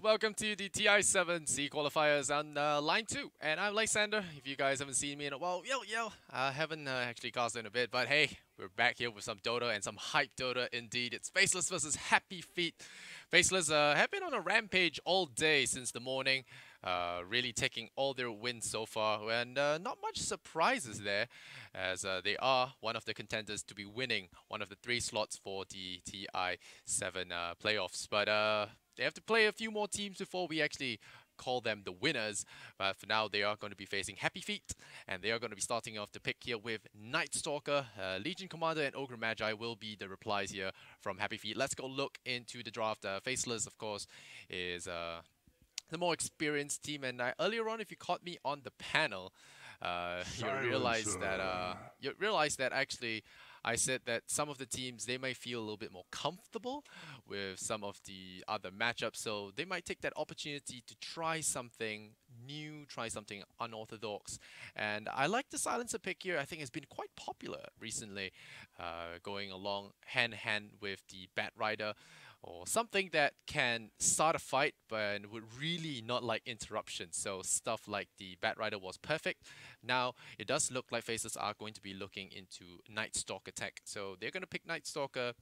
Welcome to the TI7 C Qualifiers on line 2. And I'm Lysander. If you guys haven't seen me in a while, yo. I haven't actually cast in a bit, but hey, we're back here with some Dota and some hype Dota indeed. It's Faceless versus Happy Feet. Faceless have been on a rampage all day since the morning, really taking all their wins so far, and not much surprises there, as they are one of the contenders to be winning one of the 3 slots for the TI7 playoffs. But they have to play a few more teams before we actually call them the winners. But for now, they are going to be facing Happy Feet, and they are going to be starting off the pick here with Night Stalker, Legion Commander, and Ogre Magi will be the replies here from Happy Feet. Let's go look into the draft. Faceless, of course, is the more experienced team, and earlier on, if you caught me on the panel, you realize that actually I said that some of the teams, they might feel a little bit more comfortable with some of the other matchups, so they might take that opportunity to try something new, try something unorthodox. And I like the Silencer pick here. I think it's been quite popular recently, going along hand in hand with the Bat Rider, or something that can start a fight but would really not like interruptions. So stuff like the Bat Rider was perfect. Now it does look like Faces are going to be looking into Night Stalker tech. So they're going to pick Night Stalker,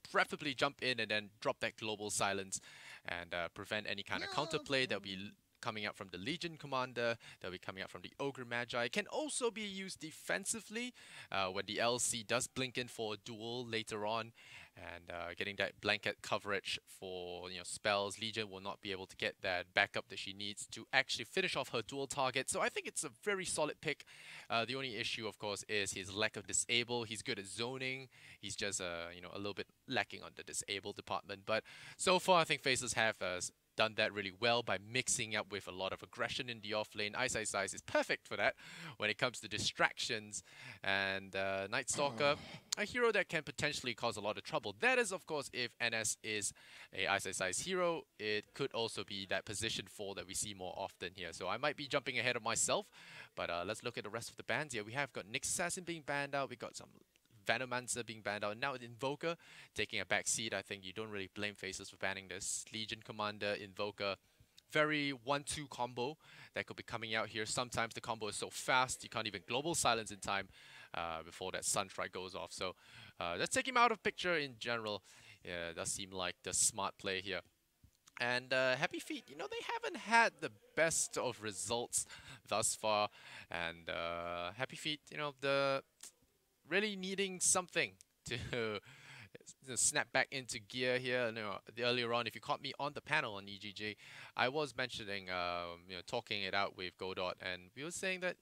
preferably jump in and then drop that global silence and prevent any kind of counterplay that'll be coming out from the Legion Commander, that'll be coming out from the Ogre Magi. Can also be used defensively when the LC does blink in for a duel later on, and getting that blanket coverage for spells. Legion will not be able to get that backup that she needs to actually finish off her dual target. So I think it's a very solid pick. The only issue, of course, is his lack of disable. He's good at zoning. He's just a little bit lacking on the disable department. But so far, I think Faces have done that really well by mixing up with a lot of aggression in the offlane. Ice is perfect for that when it comes to distractions. And Night Stalker, a hero that can potentially cause a lot of trouble. That is, of course, if NS is a Ice hero. It could also be that position 4 that we see more often here. So I might be jumping ahead of myself, but let's look at the rest of the bans here. We have got Nyx Assassin being banned out. We got some Venomancer being banned out. Now Invoker taking a back seat. I think you don't really blame Faces for banning this. Legion Commander, Invoker, very 1-2 combo that could be coming out here. Sometimes the combo is so fast you can't even global silence in time before that Sunstrike goes off. So let's take him out of picture in general. Yeah, it does seem like the smart play here. And Happy Feet, they haven't had the best of results thus far. And Happy Feet, the really needing something to snap back into gear here. Earlier on, if you caught me on the panel on EGG, I was mentioning, talking it out with Godot, and we were saying that,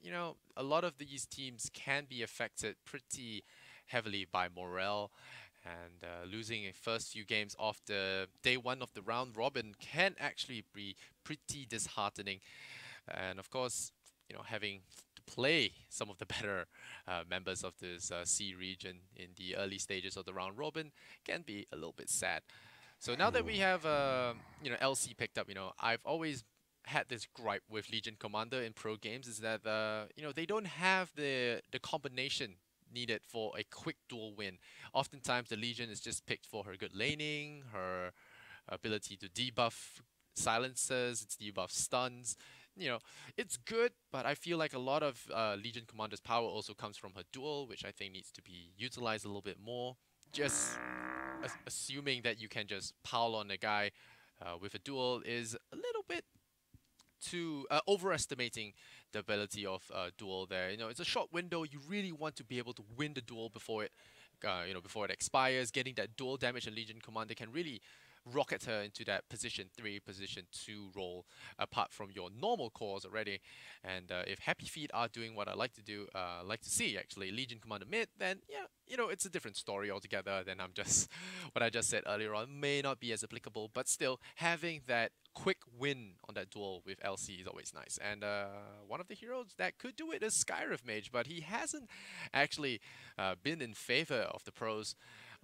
a lot of these teams can be affected pretty heavily by morale, and losing a first few games off the day 1 of the round robin can actually be pretty disheartening. And of course, having play some of the better members of this C region in the early stages of the round robin can be a little bit sad. So now that we have LC picked up, I've always had this gripe with Legion Commander in pro games, is that they don't have the combination needed for a quick duel win. Oftentimes the Legion is just picked for her good laning, her ability to debuff silencers, its debuff stuns. It's good, but I feel like a lot of Legion Commander's power also comes from her duel, which I think needs to be utilized a little bit more. Just assuming that you can just pile on a guy with a duel is a little bit too overestimating the ability of duel there. It's a short window. You really want to be able to win the duel before it, before it expires. Getting that duel damage in Legion Commander can really rocket her into that position 3, position 2 role, apart from your normal cores already. And if Happy Feet are doing what I like to do, like to see actually, Legion Commander mid, then yeah, it's a different story altogether than what I just said earlier on may not be as applicable, but still having that quick win on that duel with LC is always nice. And one of the heroes that could do it is Skyrif Mage, but he hasn't actually been in favor of the pros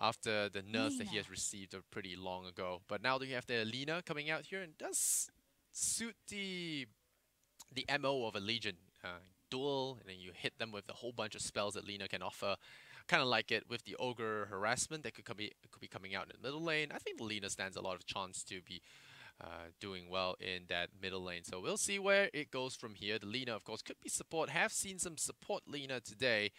after the nerfs that he has received pretty long ago. But now that you have the Lina coming out here, and does suit the MO of a Legion. Duel, and then you hit them with a whole bunch of spells that Lina can offer. Kind of like it with the Ogre Harassment that could be coming out in the middle lane. I think the Lina stands a lot of chance to be doing well in that middle lane. So we'll see where it goes from here. The Lina, of course, could be support. Have seen some support Lina today,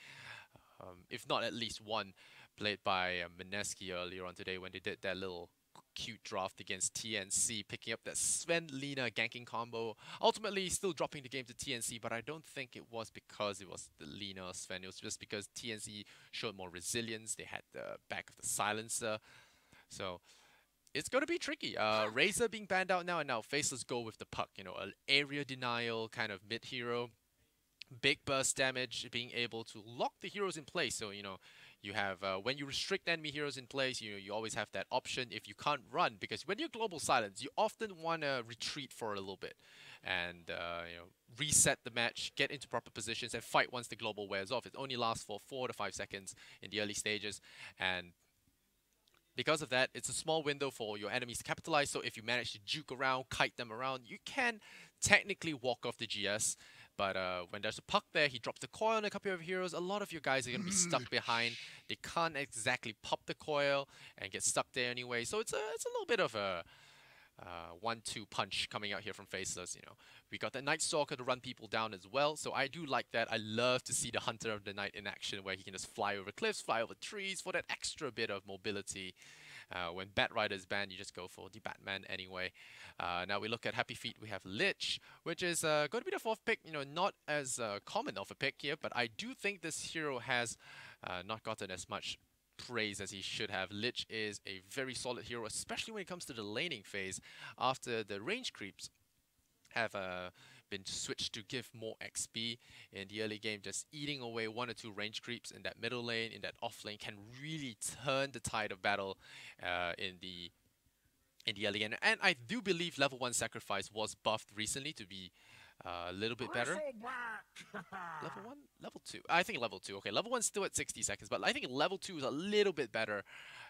if not at least one, played by Mineski earlier on today when they did that little cute draft against TNC, picking up that Sven Lina ganking combo. Ultimately, still dropping the game to TNC, but I don't think it was because it was the Lina or Sven. It was just because TNC showed more resilience. They had the back of the silencer. So it's going to be tricky. Razor being banned out now, and now Faceless go with the puck. You know, an area denial kind of mid hero, big burst damage, being able to lock the heroes in place. So you know, you have when you restrict enemy heroes in place, you always have that option if you can't run, because when you're global silence, you often want to retreat for a little bit, and reset the match, get into proper positions, and fight once the global wears off. It only lasts for 4 to 5 seconds in the early stages, and because of that, it's a small window for your enemies to capitalize. So if you manage to juke around, kite them around, you can technically walk off the GS. But when there's a puck there, he drops the coil on a couple of heroes. A lot of your guys are going to be stuck behind. They can't exactly pop the coil and get stuck there anyway. So it's a little bit of a 1-2 punch coming out here from Faceless. You know, we got the Night Stalker to run people down as well, so I do like that. I love to see the Hunter of the Night in action, where he can just fly over cliffs, fly over trees for that extra bit of mobility. When Bat Rider is banned, you just go for the Batman anyway. Now we look at Happy Feet. We have Lich, which is going to be the fourth pick. You know, not as common of a pick here, but I do think this hero has not gotten as much praise as he should have. Lich is a very solid hero, especially when it comes to the laning phase. After the range creeps have been switched to give more XP in the early game, just eating away 1 or 2 range creeps in that middle lane, in that off lane, can really turn the tide of battle in the early game. And I do believe level 1 sacrifice was buffed recently to be a little bit better. Level 1? Level 2? I think level 2. Okay, level 1's still at 60 seconds, but I think level 2 is a little bit better,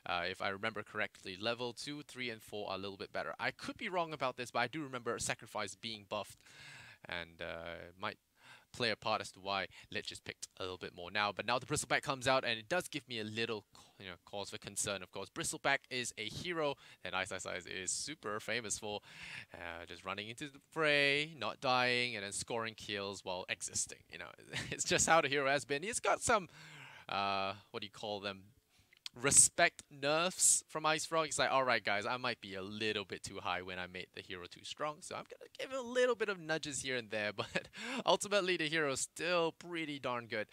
if I remember correctly. Level 2, 3, and 4 are a little bit better. I could be wrong about this, but I do remember Sacrifice being buffed, and might play a part as to why Lich is picked a little bit more now. But now the Bristleback comes out, and it does give me a little cause for concern. Of course, Bristleback is a hero that Ice is super famous for, just running into the fray, not dying, and then scoring kills while existing. You know, it's just how the hero has been. He's got some, what do you call them? Respect nerfs from Ice Frog. He's like, alright guys, I might be a little bit too high when I made the hero too strong, so I'm gonna give him a little bit of nudges here and there, but ultimately the hero is still pretty darn good.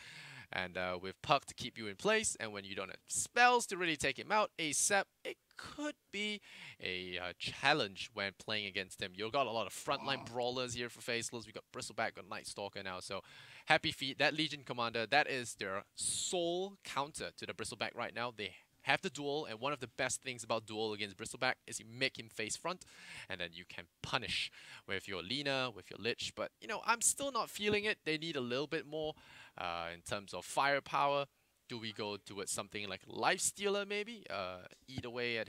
And with Puck to keep you in place, and when you don't have spells to really take him out ASAP, it could be a challenge when playing against him. You've got a lot of frontline brawlers here for Faceless. We got Bristleback, got Night Stalker now, so Happy Feet, that Legion Commander, that is their sole counter to the Bristleback right now. They have the duel, and one of the best things about duel against Bristleback is you make him face front, and then you can punish with your Lina, with your Lich. But, you know, I'm still not feeling it. They need a little bit more in terms of firepower. Do we go towards something like Lifestealer maybe? Eat away at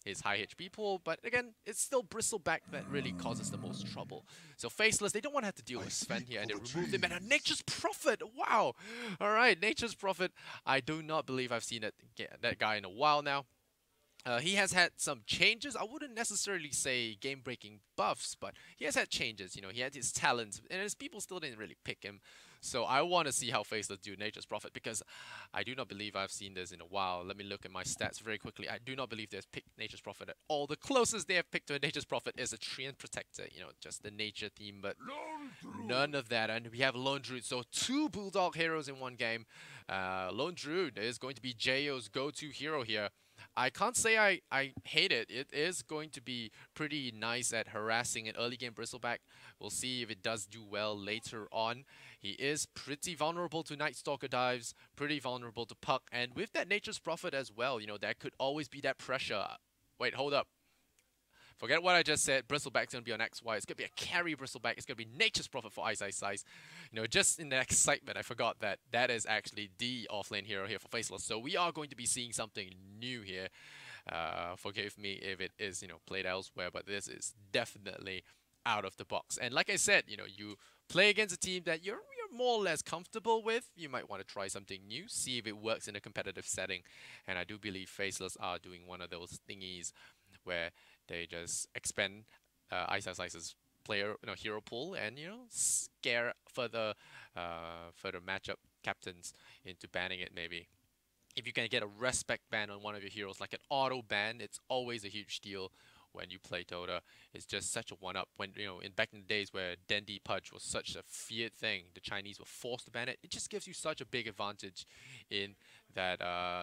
his high HP pool, but again, it's still Bristleback that really causes the most trouble. So Faceless, they don't want to have to deal with Sven here, and they remove him, and a Nature's Prophet! Wow! Alright, Nature's Prophet, I do not believe I've seen that guy in a while now. He has had some changes. I wouldn't necessarily say game-breaking buffs, but he has had changes. You know, he had his talents, and his people still didn't really pick him. So I want to see how Faceless do Nature's Prophet, because I do not believe I've seen this in a while. Let me look at my stats very quickly. I do not believe they've picked Nature's Prophet at all. The closest they have picked to a Nature's Prophet is a Treant Protector, you know, just the nature theme, but none of that. And we have Lone Druid, so 2 Bulldog heroes in one game. Lone Druid is going to be JO's go-to hero here. I can't say I hate it. It is going to be pretty nice at harassing an early game Bristleback. We'll see if it does do well later on. He is pretty vulnerable to Night Stalker dives, pretty vulnerable to Puck, and with that Nature's Prophet as well, you know, there could always be that pressure. Wait, hold up. Forget what I just said. Bristleback's going to be on XY. It's going to be a carry Bristleback. It's going to be Nature's Prophet for Ice. You know, just in the excitement, I forgot that that is actually the offlane hero here for Faceless. So we are going to be seeing something new here. Forgive me if it is, you know, played elsewhere, but this is definitely out of the box. And like I said, you know, you play against a team that you're more or less comfortable with. You might want to try something new, see if it works in a competitive setting. And I do believe Faceless are doing one of those thingies where they just expand Ice Ice's player, hero pool, and scare further matchup captains into banning it maybe. If you can get a respect ban on one of your heroes, like an auto ban, it's always a huge deal when you play Dota. It's just such a one-up. When in back in the days where Dendi Pudge was such a feared thing, the Chinese were forced to ban it. It just gives you such a big advantage in that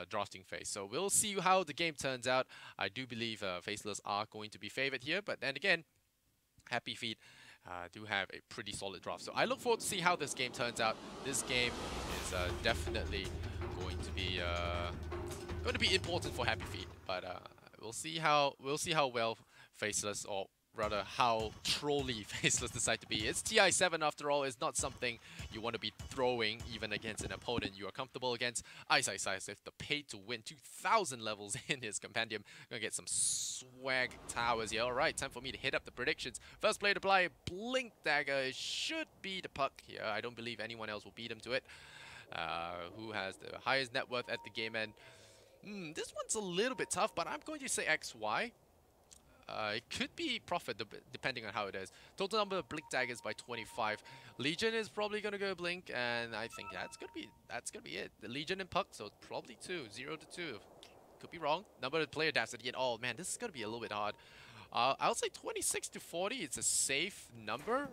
drafting phase. So we'll see how the game turns out. I do believe Faceless are going to be favored here, but then again, Happy Feet do have a pretty solid draft. So I look forward to see how this game turns out. This game is definitely going to be important for Happy Feet, but we'll see how well Faceless, or rather how trolly Faceless decide to be. It's TI7 after all. It's not something you want to be throwing even against an opponent you are comfortable against. Ice with the pay to win 2,000 levels in his compendium. Gonna get some swag towers here. Alright, time for me to hit up the predictions. First player to apply Blink Dagger. It should be the Puck here. I don't believe anyone else will beat him to it. Who has the highest net worth at the game end? This one's a little bit tough, but I'm going to say XY. It could be Prophet, depending on how it is. Total number of Blink Daggers by 25. Legion is probably gonna go Blink, and I think that's gonna be it. The Legion and Puck, so probably 2, 0 to 2. Could be wrong. Number of player deaths at the end. Oh man, this is gonna be a little bit hard. I'll say 26 to 40. It's a safe number.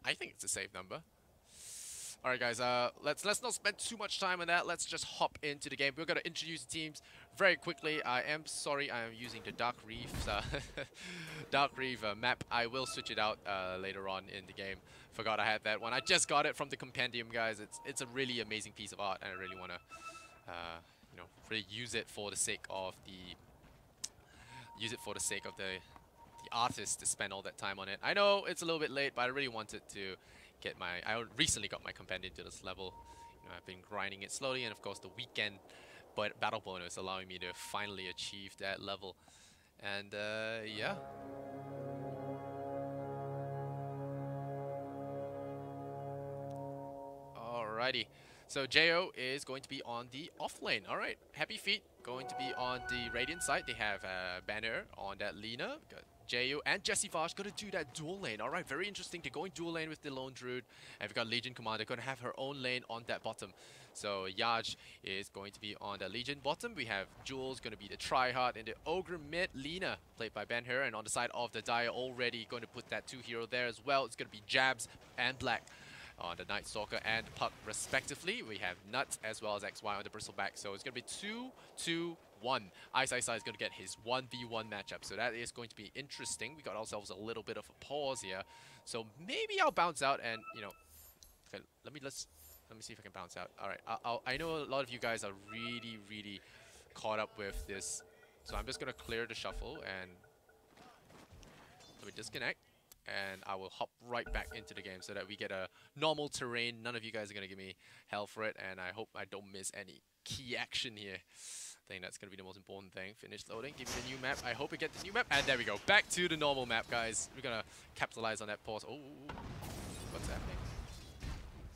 I think it's a safe number. All right, guys. Let's not spend too much time on that. Let's just hop into the game. We're gonna introduce the teams very quickly. I am sorry, I am using the Dark Reef, map. I will switch it out later on in the game. Forgot I had that one. I just got it from the compendium, guys. It's a really amazing piece of art, and I really wanna, really use it for the sake of the artist to spend all that time on it. I know it's a little bit late, but I really wanted to get I recently got my compendium to this level. I've been grinding it slowly, and of course the weekend battle bonus allowing me to finally achieve that level. And yeah. Alrighty. So Jo is going to be on the off lane. Alright, Happy Feet going to be on the Radiant side. They have Banner on that Lina. Got Jo and Jesse Vash gonna do that dual lane. Alright, very interesting to go in dual lane with the Lone Druid. And we've got Legion Commander gonna have her own lane on that bottom. So Yaj is going to be on the Legion bottom. We have Jules gonna be the tryhard in the Ogre mid. Lina played by Ben-Hur, and on the side of the Dire already going to put that 2 hero there as well. It's gonna be Jabs and Black on the Night Stalker and Puck respectively. We have Nuts as well as XY on the Bristleback. So it's going to be 2-2-1. Ice is going to get his 1v1 matchup. So that is going to be interesting. We got ourselves a little bit of a pause here. So maybe I'll bounce out and, okay, let me see if I can bounce out. All right, I know a lot of you guys are really caught up with this. So I'm just going to clear the shuffle and let me disconnect. And I will hop right back into the game so that we get a normal terrain. None of you guys are going to give me hell for it, and I hope I don't miss any key action here. I think that's going to be the most important thing. Finish loading, give me the new map. I hope we get the new map, and there we go. Back to the normal map, guys. We're going to capitalize on that pause. Oh, what's happening?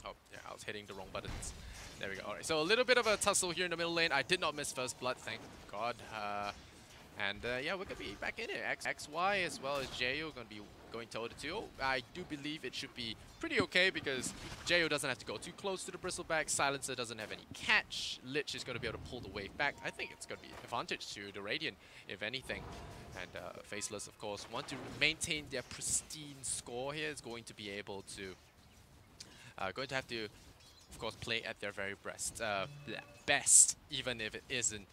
Oh, yeah, I was hitting the wrong buttons. There we go. All right, so a little bit of a tussle here in the middle lane. I did not miss first blood, thank God. And yeah, we're going to be back in it. XY as well as Jo going to be going toe-to-toe. I do believe it should be pretty okay because Jo doesn't have to go too close to the Bristleback. Silencer doesn't have any catch. Lich is going to be able to pull the wave back. I think it's going to be an advantage to the Radiant, if anything. And Faceless, of course, want to maintain their pristine score here. Is going to be able to... have to, of course, play at their very best, even if it isn't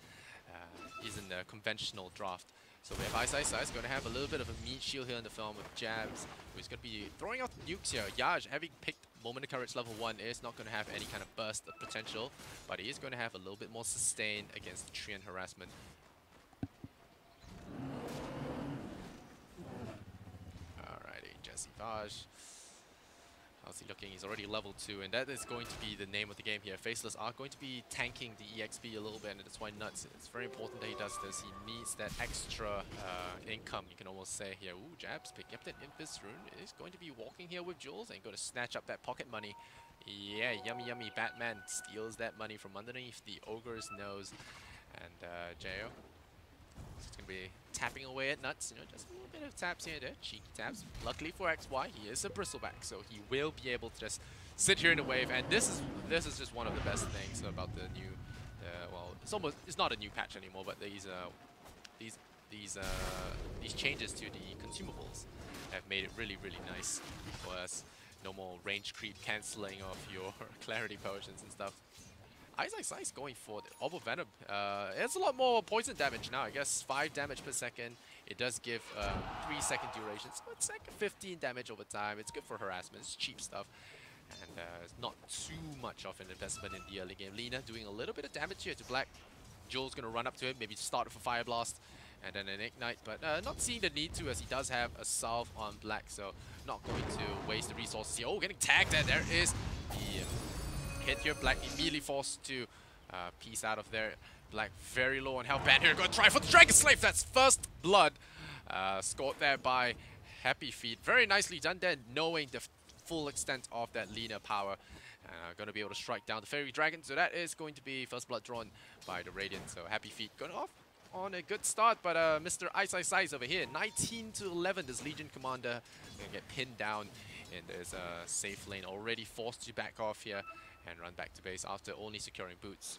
a conventional draft. So we have Ice going to have a little bit of a meat shield here in the film with Jabs, who's going to be throwing out nukes here. Yaj, having picked Moment of Courage level 1, is not going to have any kind of burst of potential, but he is going to have a little bit more sustain against the Treant harassment. Alrighty, Jesse Vaj. How's he looking? He's already level 2, and that is going to be the name of the game here. Faceless are going to be tanking the EXP a little bit, and that's why Nuts, it's very important that he does this. He needs that extra income, you can almost say here. Ooh, Jabs picking up that Impus rune. Is going to be walking here with Jules and going to snatch up that pocket money. Yeah, yummy. Batman steals that money from underneath the Ogre's nose. And Jo It's going to be tapping away at Nuts, you know, just a little bit of taps here and there, cheeky taps. Luckily for XY, he is a bristleback, so he will be able to just sit here in the wave, and this is just one of the best things about the new, well, it's not a new patch anymore, but these changes to the consumables have made it really, really nice for us. No more range creep cancelling of your clarity potions and stuff. Ice going for the Orb of Venom. It's a lot more poison damage now. I guess 5 damage per second. It does give 3-second duration, so it's like 15 damage over time. It's good for harassment. It's cheap stuff. And it's not too much of an investment in the early game. Lina doing a little bit of damage here to Black. Joel's going to run up to him, maybe start with a Fire Blast and then an Ignite, but not seeing the need to, as he does have a Salve on Black, so not going to waste the resources here. Oh, getting tagged there. There is the hit here. Black immediately forced to piece out of there. Black very low on health. Ban here, going to try for the Dragon Slave. That's first blood. Scored there by Happy Feet. Very nicely done there, knowing the full extent of that Lina power. Going to be able to strike down the Fairy Dragon, so that is going to be first blood drawn by the Radiant. So Happy Feet going off on a good start, but Mr. Ice over here, 19-11, this Legion Commander going to get pinned down in this safe lane, already forced to back off here and run back to base after only securing boots.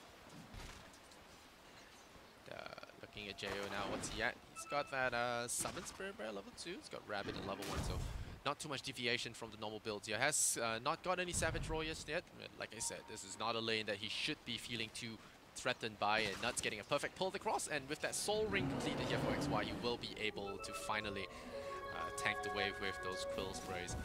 Looking at Jo now, what's he at? He's got that Summon Spirit Bear level 2, he's got Rabbit at level 1, so not too much deviation from the normal builds here. Has not got any Savage Royals yet. Like I said, this is not a lane that he should be feeling too threatened by, and Nuts getting a perfect pull across, and with that Soul Ring completed here for XY, you will be able to finally tank the wave with those Quill Sprays.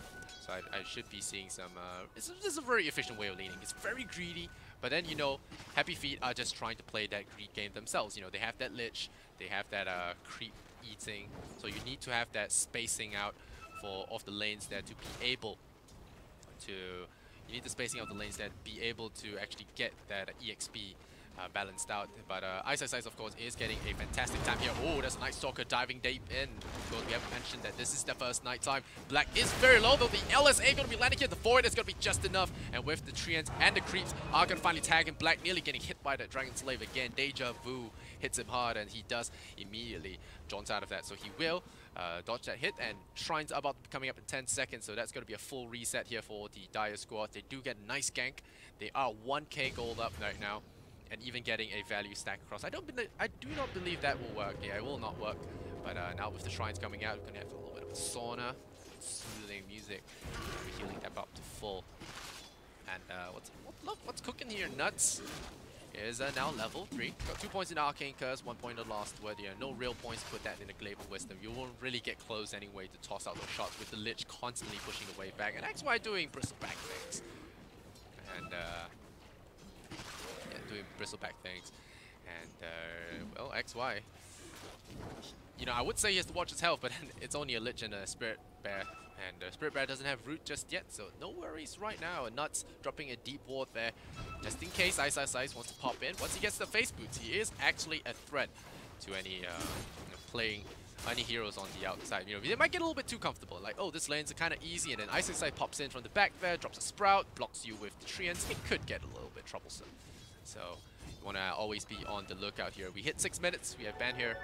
So I should be seeing some... this is a very efficient way of laning. It's very greedy, but then, you know, Happy Feet are just trying to play that greed game themselves. You know, they have that Lich, they have that creep eating, so you need to have that spacing out of the lanes there to be able to... You need the spacing of the lanes there to be able to actually get that EXP balanced out, but Ice, of course, is getting a fantastic time here. Oh, there's a Night Stalker diving deep in. Of course, we haven't mentioned that this is the first night time. Black is very low, though. The LSA going to be landing here. The Void is going to be just enough, and with the Treants and the Creeps are going to finally tag him. Black nearly getting hit by the Dragon Slave again. Deja Vu hits him hard, and he does immediately jaunt out of that. So he will dodge that hit, and Shrine's about coming up in 10 seconds, so that's going to be a full reset here for the Dire squad. They do get a nice gank. They are 1k gold up right now, and even getting a value stack across. I do not believe that will work. Yeah, it will not work. But now with the Shrines coming out, we're going to have a little bit of a sauna, soothing music. We're healing that up to full. And what's cooking here? Nuts is now level 3. Got 2 points in Arcane Curse, 1 point in Lost Word. Yeah, no real points to put that in a Glaive of Wisdom. You won't really get close anyway to toss out those shots with the Lich constantly pushing the wave back. And XY doing bristleback things. And doing bristleback things, and well, XY, you know, I would say he has to watch his health, but it's only a Lich and a Spirit Bear, and Spirit Bear doesn't have Root just yet, so no worries right now. And Nuts dropping a deep ward there, just in case Ice wants to pop in. Once he gets the face boots, he is actually a threat to any playing any heroes on the outside. You know, they might get a little bit too comfortable, like, oh, this lane's kind of easy, and then Ice pops in from the back there, drops a Sprout, blocks you with the Treants. It could get a little bit troublesome. So you want to always be on the lookout here. We hit 6 minutes. We have Ban here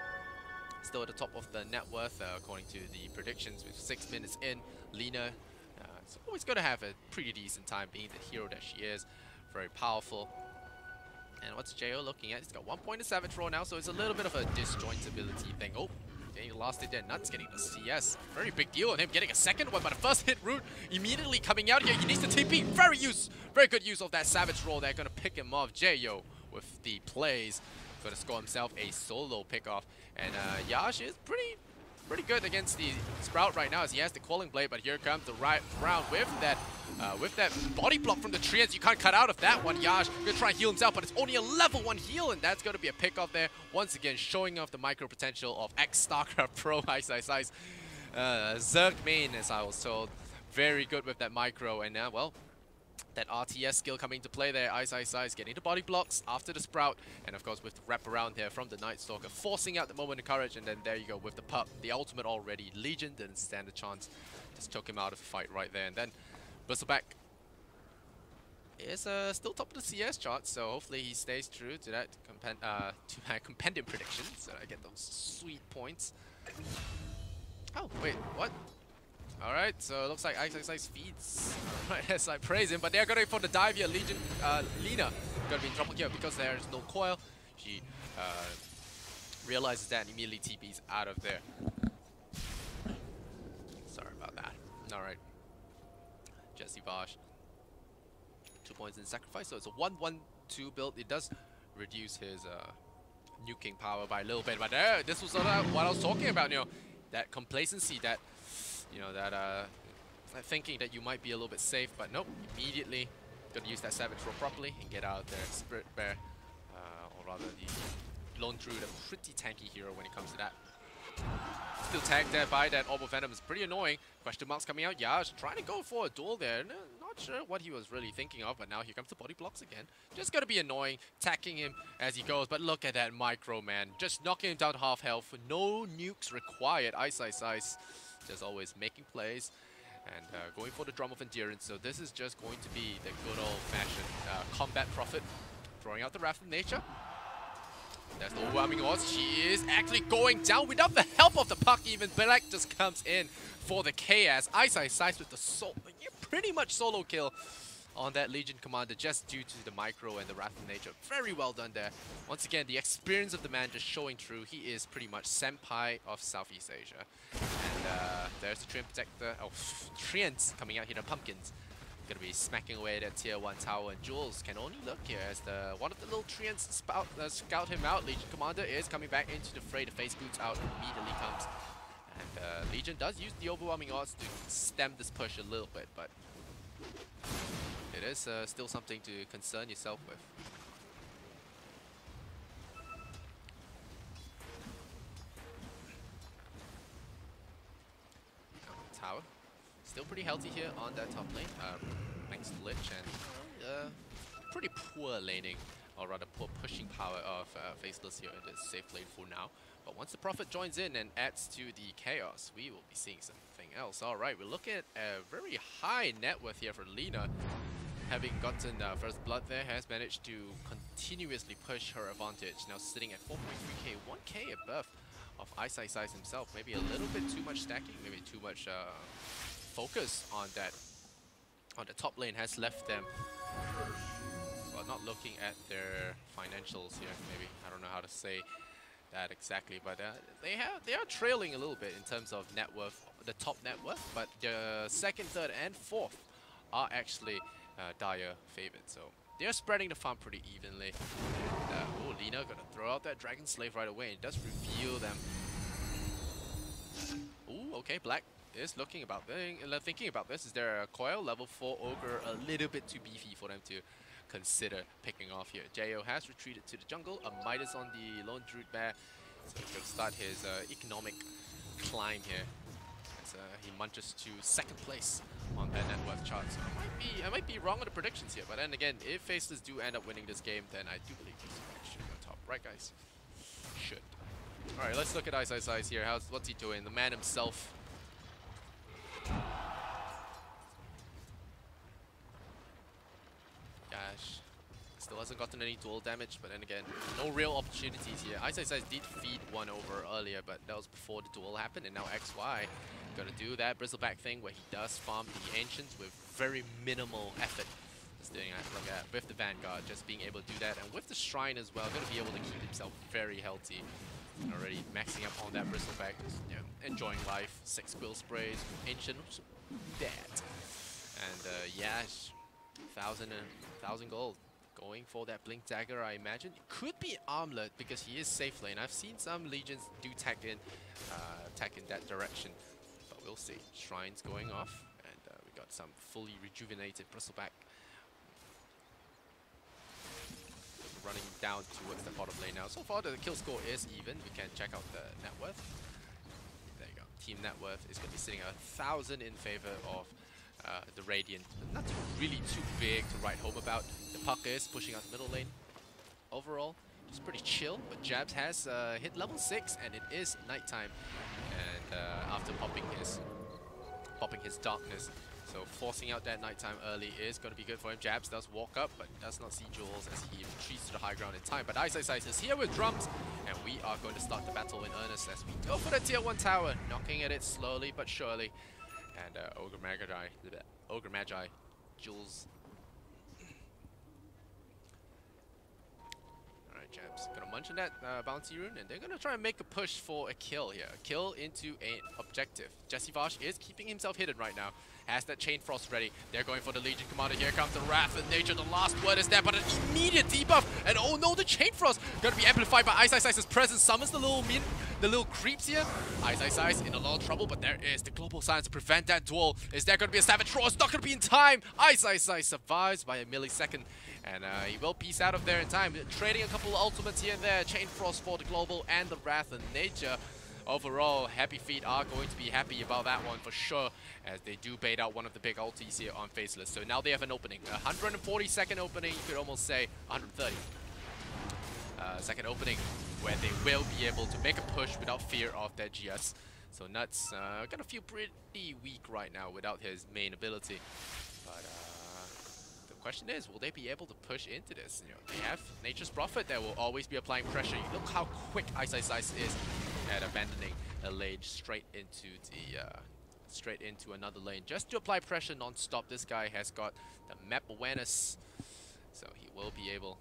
still at the top of the net worth, according to the predictions. With 6 minutes in, Lina is always going to have a pretty decent time, being the hero that she is. Very powerful. And what's Jo looking at? He's got 1 point of Savage Roar now, so it's a little bit of a disjointability thing. Oh, he lost it there. Nuts getting the CS. Very big deal on him getting a second one, but the first hit Root immediately coming out here. He needs the TP. Very good use of that Savage Roll. They're going to pick him off. Jo with the plays. Going to score himself a solo pickoff. And Yash is pretty good against the Sprout right now, as he has the Quelling Blade, but here comes the right round with that body block from the Treants. You can't cut out of that one. Yash gonna try and heal himself, but it's only a level 1 heal, and that's gonna be a pick off there. Once again, showing off the micro potential of ex-StarCraft Pro Ice. Zerg main, as I was told. Very good with that micro, and now, well, that RTS skill coming into play there. Ice getting the body blocks after the Sprout, and of course with the wraparound here from the Night Stalker, forcing out the moment of courage, and then there you go with the pup, the ultimate already. Legion didn't stand a chance, just took him out of the fight right there, and then bristleback is still top of the CS chart, so hopefully he stays true to that to my compendium prediction, so I get those sweet points. Oh, wait, what? Alright, so it looks like Ice feeds. Alright, as I praise him, but they're going for the dive here. Lina gonna be in trouble here because there's no coil. She realizes that and immediately TP's out of there. Sorry about that. Alright. Jesse Bosch. 2 points in sacrifice, so it's a 1-1-2 build. It does reduce his nuking power by a little bit, but this was what I was talking about, you know, that complacency, that, you know, that thinking that you might be a little bit safe, but nope, immediately gonna use that Savage Roll properly and get out of there. Spirit Bear, or rather the Lone Druid, a pretty tanky hero when it comes to that. Still tagged there by that Orb of Venom. Is pretty annoying. Question marks coming out. Yash trying to go for a duel there. Not sure what he was really thinking of, but now here comes the body blocks again. Just gonna be annoying, attacking him as he goes. But look at that micro, man. Just knocking him down half health. No nukes required. Ice. Just always making plays and going for the Drum of Endurance. So this is just going to be the good old-fashioned combat prophet. Throwing out the Wrath of Nature. There's the overwhelming odds. She is actually going down without the help of the puck even. Black just comes in for the chaos. Ice with the pretty much solo kill on that Legion commander just due to the micro and the Wrath of Nature. Very well done there. Once again, the experience of the man just showing through. He is pretty much senpai of Southeast Asia. And there's the Treant Protector. Oh, Treants coming out here, the pumpkins. Gonna be smacking away at that tier 1 tower, and Jules can only look here as one of the little Treants scout him out. Legion commander is coming back into the fray. The face boots out immediately comes. And Legion does use the overwhelming odds to stem this push a little bit, but it is still something to concern yourself with. Tower. Still pretty healthy here on that top lane. Thanks to Lich and pretty poor laning, or rather poor pushing power of Faceless here in this safe lane for now. But once the Prophet joins in and adds to the chaos, we will be seeing something else. Alright, we're looking at a very high net worth here for Lina. Having gotten first blood there, has managed to continuously push her advantage. Now sitting at 4.3k, 1k above of Ice himself. Maybe a little bit too much stacking, maybe too much focus on the top lane has left them, well, not looking at their financials here. Maybe I don't know how to say that exactly, but they are trailing a little bit in terms of net worth, the top net worth, but the second, third, and fourth are actually dire favored. So they're spreading the farm pretty evenly. And, oh, Lina gonna throw out that Dragon Slave right away. It does reveal them. Ooh, okay, Black is thinking about this. Is there a coil level 4 ogre a little bit too beefy for them to consider picking off here? Jo has retreated to the jungle. A Midas on the Lone Druid Bear, so he's going to start his economic climb here as he munches to second place on that net worth chart. So I might be wrong on the predictions here, but then again, if Faceless do end up winning this game, then I do believe this should be on top, right, guys? Should. All right, let's look at Ice here. What's he doing? The man himself. Gosh, still hasn't gotten any dual damage, but then again, no real opportunities here. Ice did feed one over earlier, but that was before the duel happened, and now XY gonna do that bristleback thing where he does farm the Ancients with very minimal effort. Just doing that, look at with the Vanguard, just being able to do that, and with the Shrine as well, gonna be able to keep himself very healthy. Already maxing up on that bristleback, just, you know, enjoying life. 6 quill sprays, Ancient, dead. And Yash, 1,000 gold. Going for that Blink Dagger, I imagine. It could be Armlet because he is safe lane. I've seen some Legions do tag in that direction, but we'll see. Shrines going off, and we got some fully rejuvenated bristleback running down towards the bottom lane now. So far, the kill score is even. We can check out the net worth. There you go. Team net worth is going to be sitting at 1,000 in favor of the Radiant. But not really too big to write home about. The puck is pushing out the middle lane. Overall, just pretty chill. But Jabs has hit level 6, and it is nighttime. And after popping his darkness, So forcing out that nighttime early is going to be good for him. Jabs does walk up, but does not see Jules as he retreats to the high ground in time. But Ice is here with drums, and we are going to start the battle in earnest as we go for the tier 1 tower, knocking at it slowly but surely. And Ogre Magi, Jules. Jabs gonna munch on that bounty rune, and they're gonna try and make a push for a kill here. A kill into an objective. Jesse Vosh is keeping himself hidden right now. Has that Chain Frost ready. They're going for the Legion Commander. Here comes the Wrath of Nature. The last word is there, but an immediate debuff. And oh no, the Chain Frost gonna be amplified by Ice's presence. Summons the little creeps here. Ice in a lot of trouble, but there is the Global Silence to prevent that duel. Is there gonna be a Savage Roar? It's not gonna be in time. Ice survives by a millisecond. And he will piece out of there in time, trading a couple of ultimates here and there. Chain Frost for the Global and the Wrath of Nature. Overall, Happy Feet are going to be happy about that one for sure, as they do bait out one of the big ultis here on Faceless. So now they have an opening, a 140-second opening, you could almost say 130. Second opening, where they will be able to make a push without fear of their GS. So Nuts gonna feel pretty weak right now without his main ability. But question is, will they be able to push into this? You know, they have Nature's Prophet that will always be applying pressure. Look how quick Ice is at abandoning a lane straight into another lane just to apply pressure non-stop. This guy has got the map awareness, so he will be able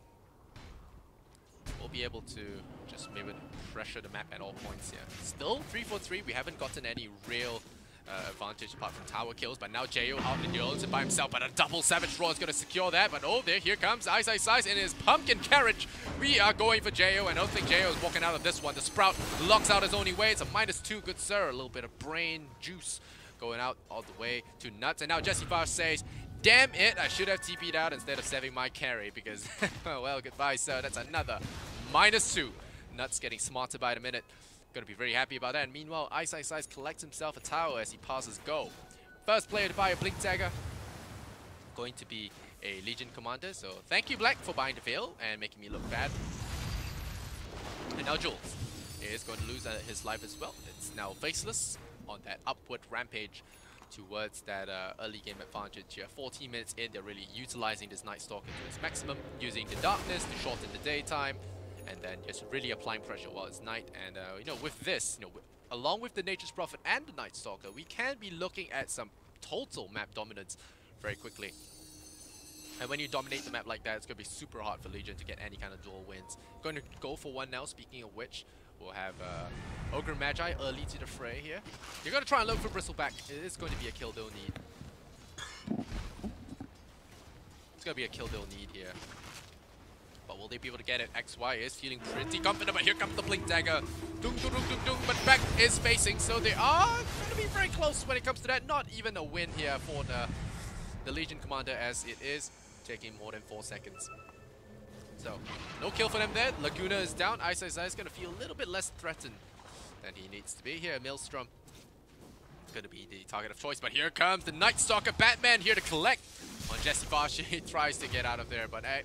to just maybe pressure the map at all points here. Still 3-4-3. We haven't gotten any real advantage apart from tower kills, but now Jo out in the ultimate by himself, but a double Savage Roar is going to secure that. But oh, here comes Ice in his pumpkin carriage. We are going for Jo, and I don't think Jo is walking out of this one. The Sprout locks out his only way. It's a -2, good sir. A little bit of brain juice going out all the way to Nuts, and now Jesse Vosh says, damn it, I should have TP'd out instead of saving my carry, because, well, goodbye, sir. That's another -2. Nuts getting smarter by the minute. Gonna be very happy about that. And meanwhile, Ice collects himself a tower as he passes go. First player to buy a Blink Dagger, going to be a Legion Commander. So thank you, Black, for buying the Veil and making me look bad. And now Jules is going to lose his life as well. It's now Faceless on that upward rampage towards that early game advantage here. 14 minutes in, they're really utilizing this Night Stalker to its maximum, using the darkness to shorten the daytime, and then just really applying pressure while it's night. And you know, with this, you know, along with the Nature's Prophet and the Night Stalker, we can be looking at some total map dominance very quickly. And when you dominate the map like that, it's going to be super hard for Legion to get any kind of duel wins. Going to go for one now, speaking of which. We'll have Ogre Magi early to the fray here. You're going to try and look for Bristleback. It is going to be a kill they'll need. It's going to be a kill they'll need here. But will they be able to get it? XY is feeling pretty confident, but here comes the Blink Dagger. Dung, dung, dung, dung, dung, but back is facing, so they are going to be very close when it comes to that. Not even a win here for the Legion Commander, as it is taking more than 4 seconds. So, no kill for them there. Laguna is down. Ice is going to feel a little bit less threatened than he needs to be here. Maelstrom going to be the target of choice, but here comes the Night Stalker Batman here to collect on Jesse Vosh. He tries to get out of there, but hey,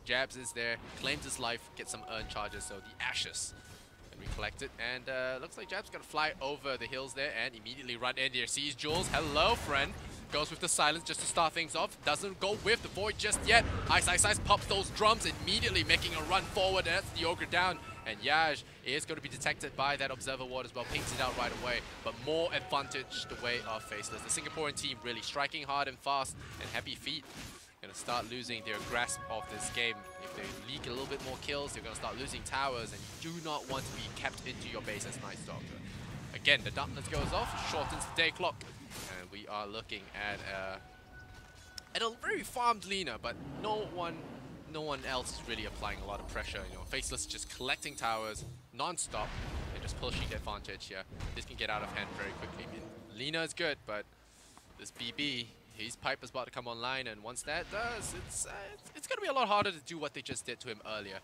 Jabs is there, claims his life, gets some earn charges, so the Ashes can be collected. And looks like Jabs going to fly over the hills there and immediately run in here. Sees Jules. Hello, friend. Goes with the silence just to start things off. Doesn't go with the void just yet. Ice pops those drums, immediately making a run forward. That's the Ogre down. And Yaj is going to be detected by that Observer Ward as well. Pinks it out right away. But more advantage the way of Faceless. The Singaporean team really striking hard and fast. And Happy Feet going to start losing their grasp of this game. If they leak a little bit more kills, they're going to start losing towers. And you do not want to be kept into your base as Night Stalker. Again, the darkness goes off, shortens the day clock. And we are looking at a very farmed Lina, but no one else is really applying a lot of pressure. You know, Faceless just collecting towers non-stop and just pushing the advantage here. This can get out of hand very quickly. I mean, Lina is good, but this BB, his pipe is about to come online, and once that does, it's going to be a lot harder to do what they just did to him earlier.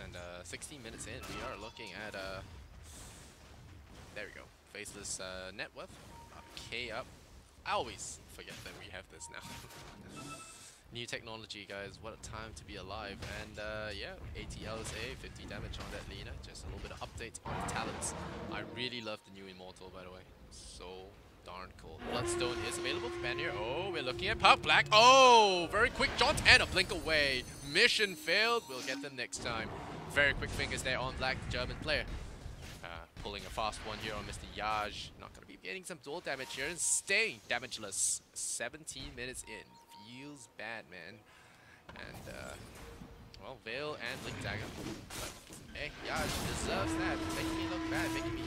And 16 minutes in, we are looking at there we go. Faceless net worth, K up. I always forget that we have this now. New technology, guys. What a time to be alive. And yeah, ATLSA, 50 damage on that Lina. Just a little bit of updates on the talents. I really love the new Immortal, by the way. So darn cool. Bloodstone is available for Pan here. Oh, we're looking at Puff Black. Oh, very quick jaunt and a blink away. Mission failed. We'll get them next time. Very quick fingers there on Black, the German player. Pulling a fast one here on Mr. Yaj. Not going to be getting some dual damage here and staying damageless. 17 minutes in. Feels bad, man. And, well, Veil and Link Dagger. But, hey, Yaj deserves that. Making me look bad. Making me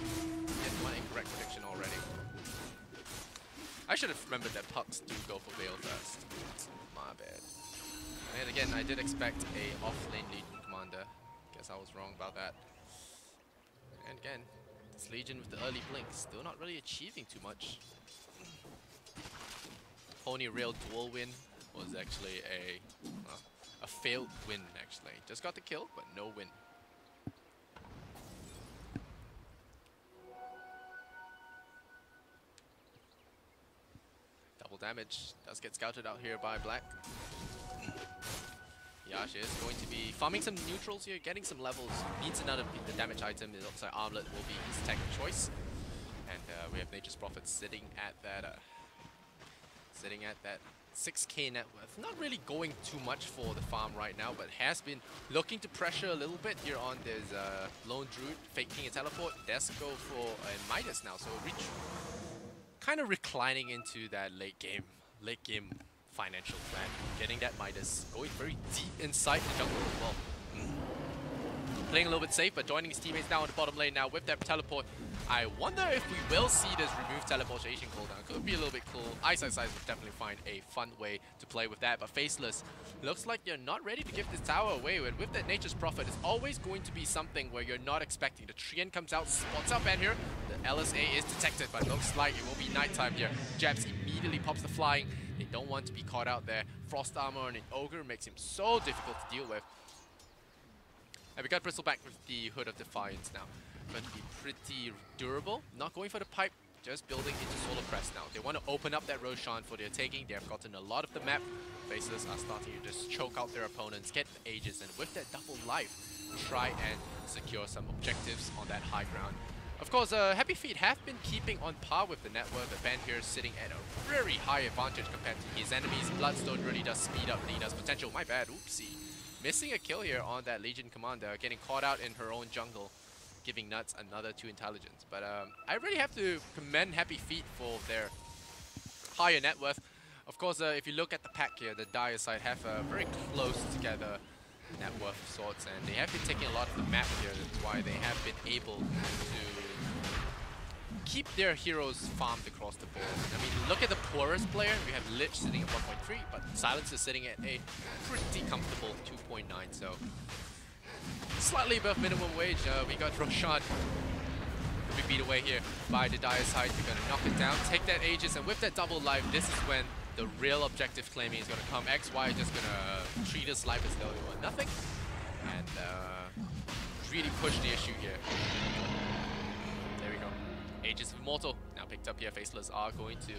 get one incorrect prediction already. I should have remembered that pucks do go for Veil first. My bad. And again, I did expect a off-lane Legion commander. Guess I was wrong about that. And again, this Legion with the early blink still not really achieving too much. Only real dual win was actually a failed win, actually. Just got the kill, but no win. Double damage does get scouted out here by Black. Yash is going to be farming some neutrals here, getting some levels. Needs another the damage item. It looks like Armlet will be his tech choice. And we have Nature's Prophet sitting at that 6k net worth. Not really going too much for the farm right now, but has been looking to pressure a little bit here on this Lone Druid, faking a teleport. Does go for a Midas now, so Reach kind of reclining into that late game financial plan. Getting that Midas, going very deep inside the jungle as well. Playing a little bit safe, but joining his teammates down on the bottom lane now with that teleport. I wonder if we will see this remove teleportation cooldown. Could be a little bit cool. Ice would definitely find a fun way to play with that, but Faceless looks like you're not ready to give this tower away. With that Nature's Prophet, it's always going to be something where you're not expecting. The Trien comes out, spots up and here. The LSA is detected, but looks like it will be nighttime here. Jabs immediately pops the flying. They don't want to be caught out there. Frost Armor on an Ogre makes him so difficult to deal with. And we got Bristleback with the Hood of Defiance now. Going to be pretty durable. Not going for the pipe, just building into Solar Crest now. They want to open up that Roshan for their taking. They have gotten a lot of the map. Faceless are starting to just choke out their opponents, get the Aegis, and with that double life, try and secure some objectives on that high ground. Of course, Happy Feet have been keeping on par with the network. The band here is sitting at a very high advantage compared to his enemies. Bloodstone really does speed up Lina's potential. My bad, oopsie. Missing a kill here on that Legion commander, getting caught out in her own jungle, giving Nuts another 2 intelligence. But I really have to commend Happy Feet for their higher net worth. Of course, if you look at the pack here, the Dire side have a very close together net worth of sorts, and they have been taking a lot of the map here. That's why they have been able to keep their heroes farmed across the board. I mean, look at the poorest player. We have Lich sitting at 1.3, but Silence is sitting at a pretty comfortable 2.9. So slightly above minimum wage. We got Roshan to be beat away here by the Dire side. We're going to knock it down, take that Aegis, and with that double life, this is when the real objective claiming is going to come. XY is just going to treat his life as though they were nothing, and really push the issue here. There we go. Aegis of Immortal now picked up here. Faceless are going to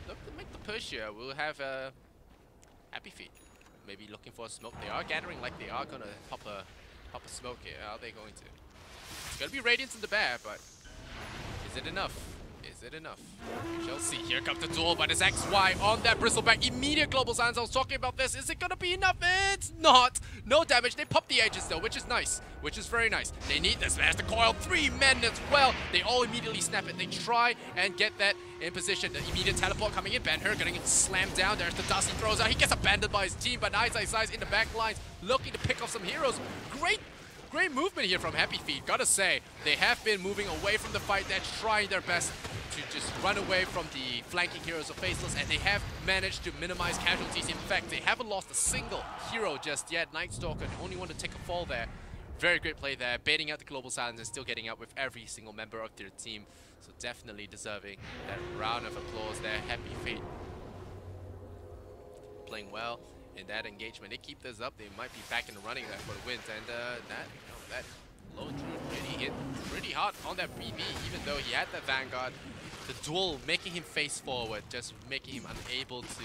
look to make the push here. We'll have Happy Feet maybe looking for a smoke. They are gathering like they are going to pop a smoke here. Are they going to? It's going to be Radiance in the bear, but is it enough? Is it enough? We shall see. Here comes the duel, but it's XY on that Bristleback. Immediate global silence. I was talking about this. Is it going to be enough? It's not. No damage. They pop the Aegis though, which is nice. Which is very nice. They need this. There's the coil. 3 men as well. They all immediately snap it. They try and get that in position. The immediate teleport coming in. Ben-Hur getting slammed down. There's the dust he throws out. He gets abandoned by his team, but Ice in the back lines looking to pick off some heroes. Great movement here from Happy Feet. Gotta say, they have been moving away from the fight. They're trying their best to just run away from the flanking heroes of Faceless, and they have managed to minimize casualties. In fact, they haven't lost a single hero just yet. Nightstalker, the only one to take a fall there. Very great play there, baiting out the global silence and still getting out with every single member of their team. So definitely deserving that round of applause there. Happy Feet playing well in that engagement. They keep this up, they might be back in the running there for the wins. And that Lone Druid really hit pretty hard on that BB, even though he had that Vanguard. The duel making him face forward, just making him unable to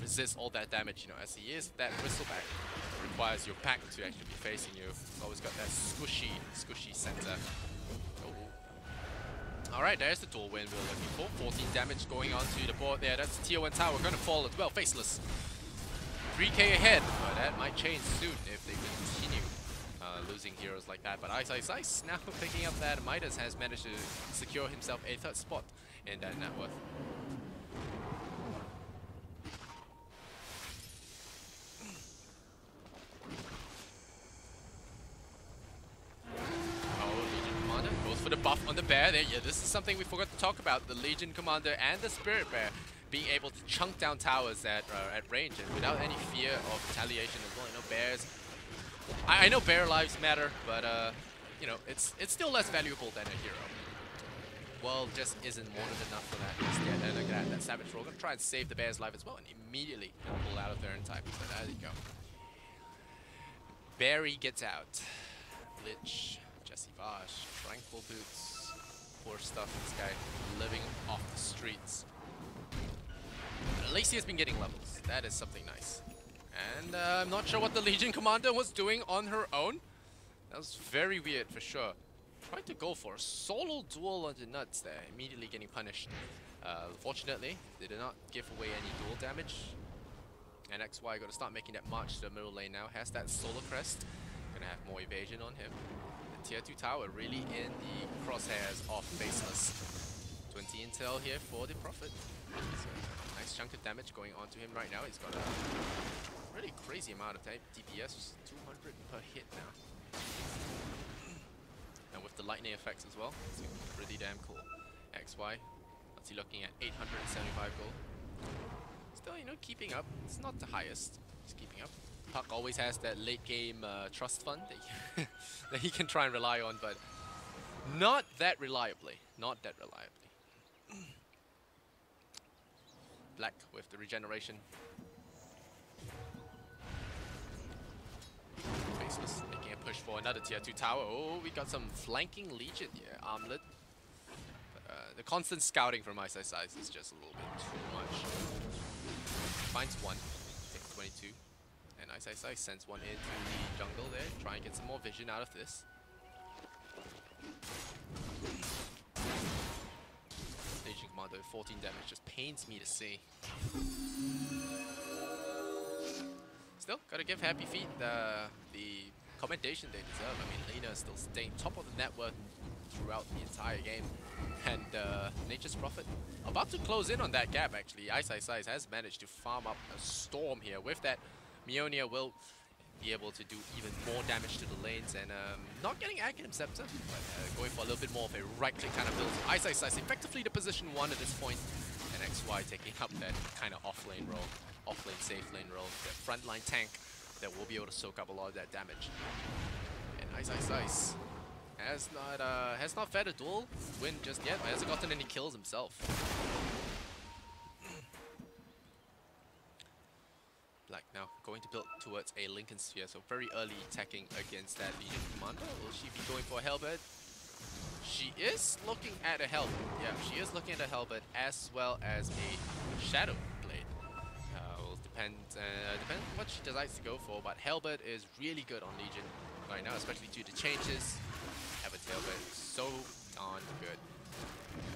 resist all that damage, you know, as he is that bristleback. It requires your back to actually be facing you. It's always got that squishy center. Oh. Alright, there's the dual win we were looking for. 14 damage going onto the board there. That's the tier 1 tower. Gonna fall as well. Faceless. 3k ahead, but that might change soon if they continue losing heroes like that. But Ice now picking up that Midas has managed to secure himself a 3rd spot in that net worth. For the buff on the bear there. Yeah, this is something we forgot to talk about. The Legion Commander and the Spirit Bear being able to chunk down towers at range and without any fear of retaliation as well. You know, bears. I know bear lives matter, but you know, it's still less valuable than a hero. World just isn't more than enough for that. Instead, and look at that Savage Roll. Gonna try and save the bear's life as well, and immediately pull out of there in time. So there you go. Barry gets out. Lich. Jesse Vash, Tranquil Boots, poor stuff, this guy living off the streets. But at least he has been getting levels, that is something nice. And I'm not sure what the Legion Commander was doing on her own. That was very weird for sure. Tried to go for a solo duel onto Nuts there, immediately getting punished. Fortunately, they did not give away any duel damage. And XY got to start making that march to the middle lane now, has that solar crest. Gonna have more evasion on him. Tier 2 tower really in the crosshairs of Faceless. 20 intel here for the Prophet. So, nice chunk of damage going on to him right now. He's got a really crazy amount of DPS, 200 per hit now. And with the lightning effects as well, it's pretty damn cool. XY, what's he looking at? 875 gold. Still, you know, keeping up. It's not the highest. He's keeping up. Puck always has that late game trust fund that he can try and rely on, but not that reliably. Not that reliably. Black with the regeneration. Faceless making a push for another tier 2 tower. Oh, we got some flanking Legion here. Armlet. The constant scouting from Ice is just a little bit too much. Finds one. Takes 22. And Ice sends one into the jungle there, try and get some more vision out of this. Legion Commander 14 damage just pains me to see. Still, gotta give Happy Feet the commendation they deserve. I mean, Lena is still staying top of the net worth throughout the entire game. And Nature's Prophet about to close in on that gap actually. Ice has managed to farm up a storm here with that. Mionia will be able to do even more damage to the lanes and not getting Aghanim Scepter, but going for a little bit more of a right-click kind of build. Ice effectively the position 1 at this point, and XY taking up that kind of off-lane role, off-lane safe lane role, that frontline tank that will be able to soak up a lot of that damage. And Ice has not fed a duel win just yet, but hasn't gotten any kills himself. Black now going to build towards a Lincoln Sphere, so very early attacking against that Legion Commander. Will she be going for a Halberd? She is looking at a Halberd. Yeah, she is looking at a Halberd as well as a Shadow Blade. Will depend on what she decides to go for, but Halberd is really good on Legion right now, especially due to changes. Halberd's Halberd is so darn good.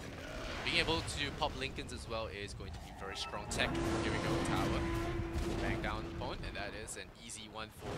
And, being able to pop Lincolns as well is going to be very strong tech. Here we go, tower. Bang down the opponent, and that is an easy one for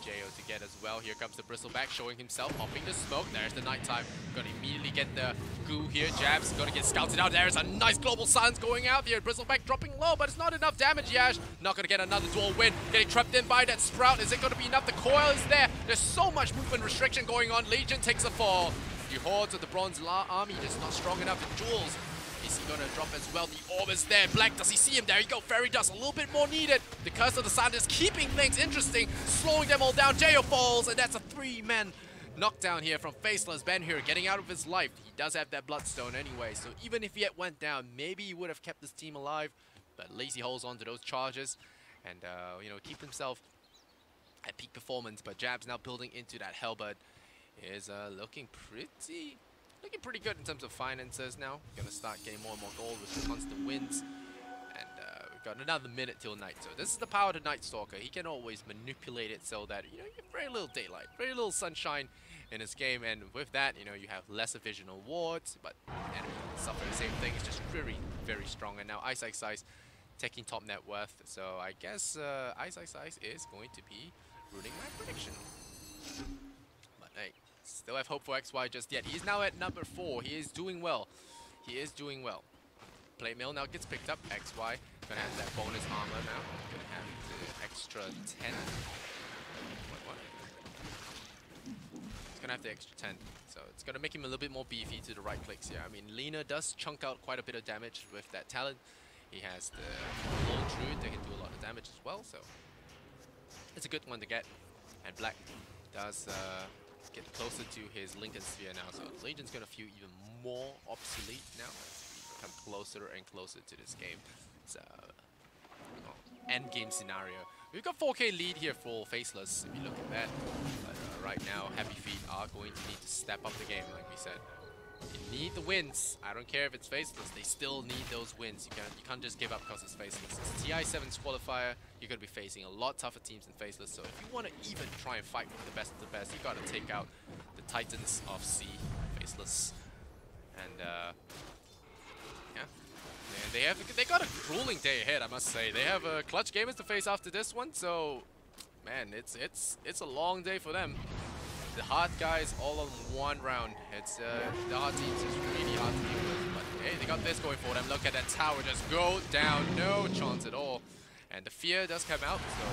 Jo to get as well. Here comes the Bristleback showing himself, popping the smoke. There's the nighttime. Gonna immediately get the goo here. Jabs gonna get scouted out. There's a nice global silence going out here. Bristleback dropping low, but it's not enough damage. Yash not gonna get another dual win. Getting trapped in by that Sprout. Is it gonna be enough? The coil is there. There's so much movement restriction going on. Legion takes a fall. The hordes of the Bronze Army just not strong enough in duels. Is he gonna drop as well? The orb is there. Black, does he see him? There you go. Fairy Dust, a little bit more needed. The Curse of the Sun is keeping things interesting, slowing them all down. Jo falls, and that's a 3-man knockdown here from Faceless. Ben here getting out of his life. He does have that Bloodstone anyway, so even if he had went down, maybe he would have kept his team alive. But at least he holds on to those charges and, you know, keep himself at peak performance. But Jabs now building into that Halberd is looking pretty good in terms of finances now. Gonna start getting more and more gold with the constant wins. And got another minute till night. So this is the power of the Night Stalker. He can always manipulate it so that, you know, you get very little daylight, very little sunshine in this game. And with that, you know, you have lesser visional wards, but enemies suffer the same thing. It's just very, very strong. And now Ice taking top net worth. So I guess Ice is going to be ruining my prediction. But hey, still have hope for XY just yet. He's now at number 4. He is doing well. He is doing well. Plate mail now gets picked up. XY gonna have that bonus armor now. Gonna have the extra 10. What? He's gonna have the extra 10. So it's gonna make him a little bit more beefy to the right clicks here. I mean, Lina does chunk out quite a bit of damage with that talent. He has the Lone Druid that can do a lot of damage as well. So it's a good one to get. And Black does get closer to his Lincoln Sphere now. So Legion's gonna feel even more obsolete now. Come closer and closer to this game. It's end game scenario. We've got 4K lead here for Faceless, if you look at that. But right now, Happy Feet are going to need to step up the game, like we said. You need the wins. I don't care if it's Faceless, they still need those wins. You can't just give up because it's Faceless. It's TI7's qualifier. You're going to be facing a lot tougher teams than Faceless. So if you want to even try and fight with the best of the best, you got to take out the Titans of C, Faceless. And yeah, they got a grueling day ahead, I must say. They have clutch gamers to face after this one, so man, it's a long day for them. The hard guys all on one round. It's the hard teams is really hard to deal with, but hey, they got this going for them. Look at that tower just go down, no chance at all. And the fear does come out, so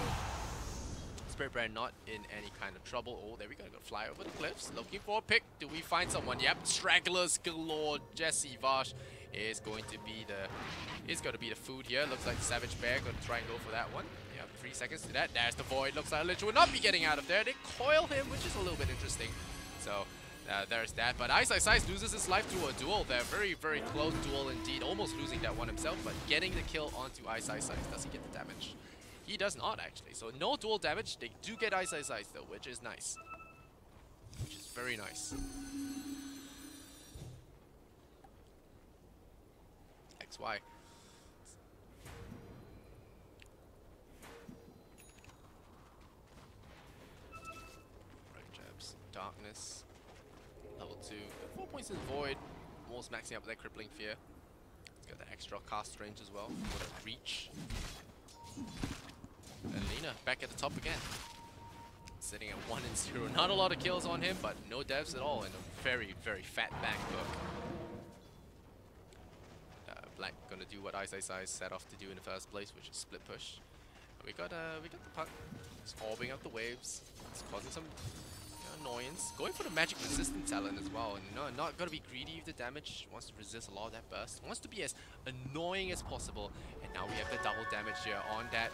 Spirit Brand not in any kind of trouble. Oh, there we go. Gonna fly over the cliffs, looking for a pick. Do we find someone? Yep, stragglers galore. Jesse Vash is going to be the food here. Looks like the Savage Bear gonna try and go for that one. Yeah, 3 seconds to that. There's the Void. Looks like Lich will not be getting out of there. They coil him, which is a little bit interesting. So there's that. But Ice loses his life to a duel there. Very, very close duel indeed. Almost losing that one himself, but getting the kill onto Ice. Does he get the damage? He does not, actually. So no dual damage. They do get Ice though, which is nice. Which is very nice. XY. Right jabs. Darkness. Level 2. 4 points in Void. Almost maxing up that crippling fear. It's got the extra cast range as well. What a reach. And Lina back at the top again. Sitting at 1 and 0. Not a lot of kills on him, but no devs at all, and a very, very fat bank book. Black gonna do what Ice set off to do in the first place, which is split push. We got the puck. It's orbing up the waves. It's causing some annoyance. Going for the magic resistant talent as well, and not gonna be greedy with the damage. Wants to resist a lot of that burst. Wants to be as annoying as possible. And now we have the double damage here on that.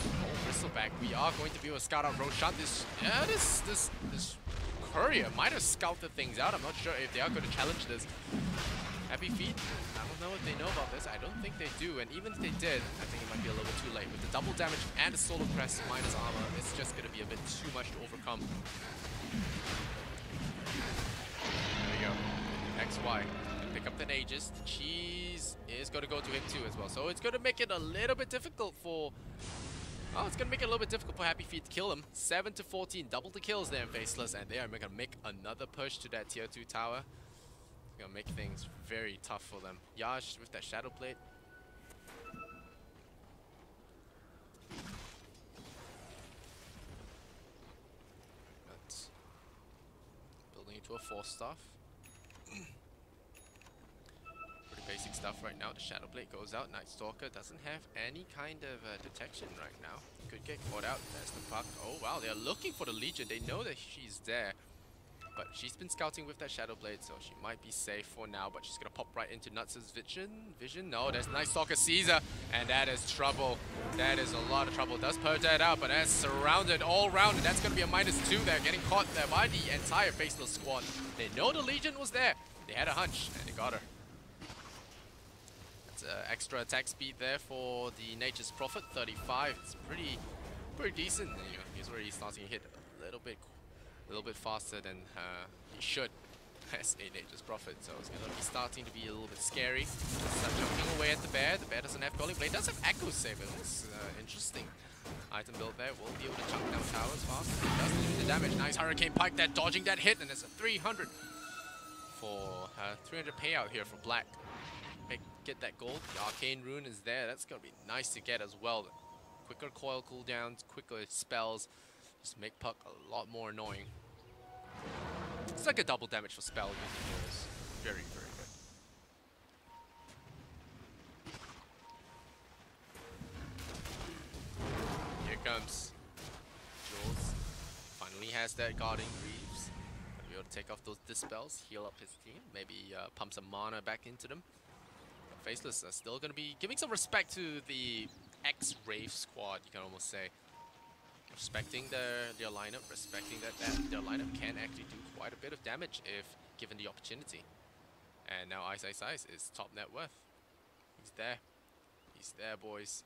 Oh, Bristleback. We are going to be able to scout out Roshan. This courier might have scouted things out. I'm not sure if they are going to challenge this. Happy Feet. I don't know if they know about this. I don't think they do. And even if they did, I think it might be a little bit too late. With the double damage and the Solar Crest minus armor, it's just going to be a bit too much to overcome. There we go. XY. Pick up the Aegis. The cheese is going to go to him too as well. So it's going to make it a little bit difficult for... Oh, it's going to make it a little bit difficult for Happy Feet to kill him. 7 to 14. Double the kills there in Faceless. And they are going to make another push to that tier 2 tower. It's going to make things very tough for them. Yash with that Shadow Plate. Building into a 4-staff. Pretty basic stuff right now. The Shadow Blade goes out. Night Stalker doesn't have any kind of detection right now. Could get caught out. There's the puck. Oh wow, they're looking for the Legion. They know that she's there. But she's been scouting with that Shadow Blade, so she might be safe for now. But she's going to pop right into Nuts' vision. No, there's Night Stalker sees her. And that is trouble. That is a lot of trouble. Does purge that out, but that's surrounded all around. And that's going to be a -2 there. Getting caught there by the entire Faceless squad. They know the Legion was there. They had a hunch, and they got her. Extra attack speed there for the Nature's Prophet, 35. It's pretty decent. You know, he's already starting to hit a little bit faster than he should. has a Nature's Prophet, so it's gonna be starting to be a little bit scary. Start jumping away at the bear. The bear doesn't have Golden Blade. Does have Echo Saber. That's interesting. Item build there. Will be able to chunk down towers fast. It does do the damage. Nice Hurricane Pike there, dodging that hit, and it's a 300 for 300 payout here for Black. Get that gold. The Arcane Rune is there. That's gonna be nice to get as well. Quicker coil cooldowns, quicker spells, just make Puck a lot more annoying. It's like a double damage for spell using heroes. Very, very good. Here comes Jules. Finally has that Guarding Greaves. Gonna be able to take off those dispels, heal up his team, maybe pump some mana back into them. But Faceless are still gonna be giving some respect to the ex-Rave squad, you can almost say. Respecting their lineup, respecting that their lineup can actually do quite a bit of damage if given the opportunity. And now Ice is top net worth. He's there. He's there, boys.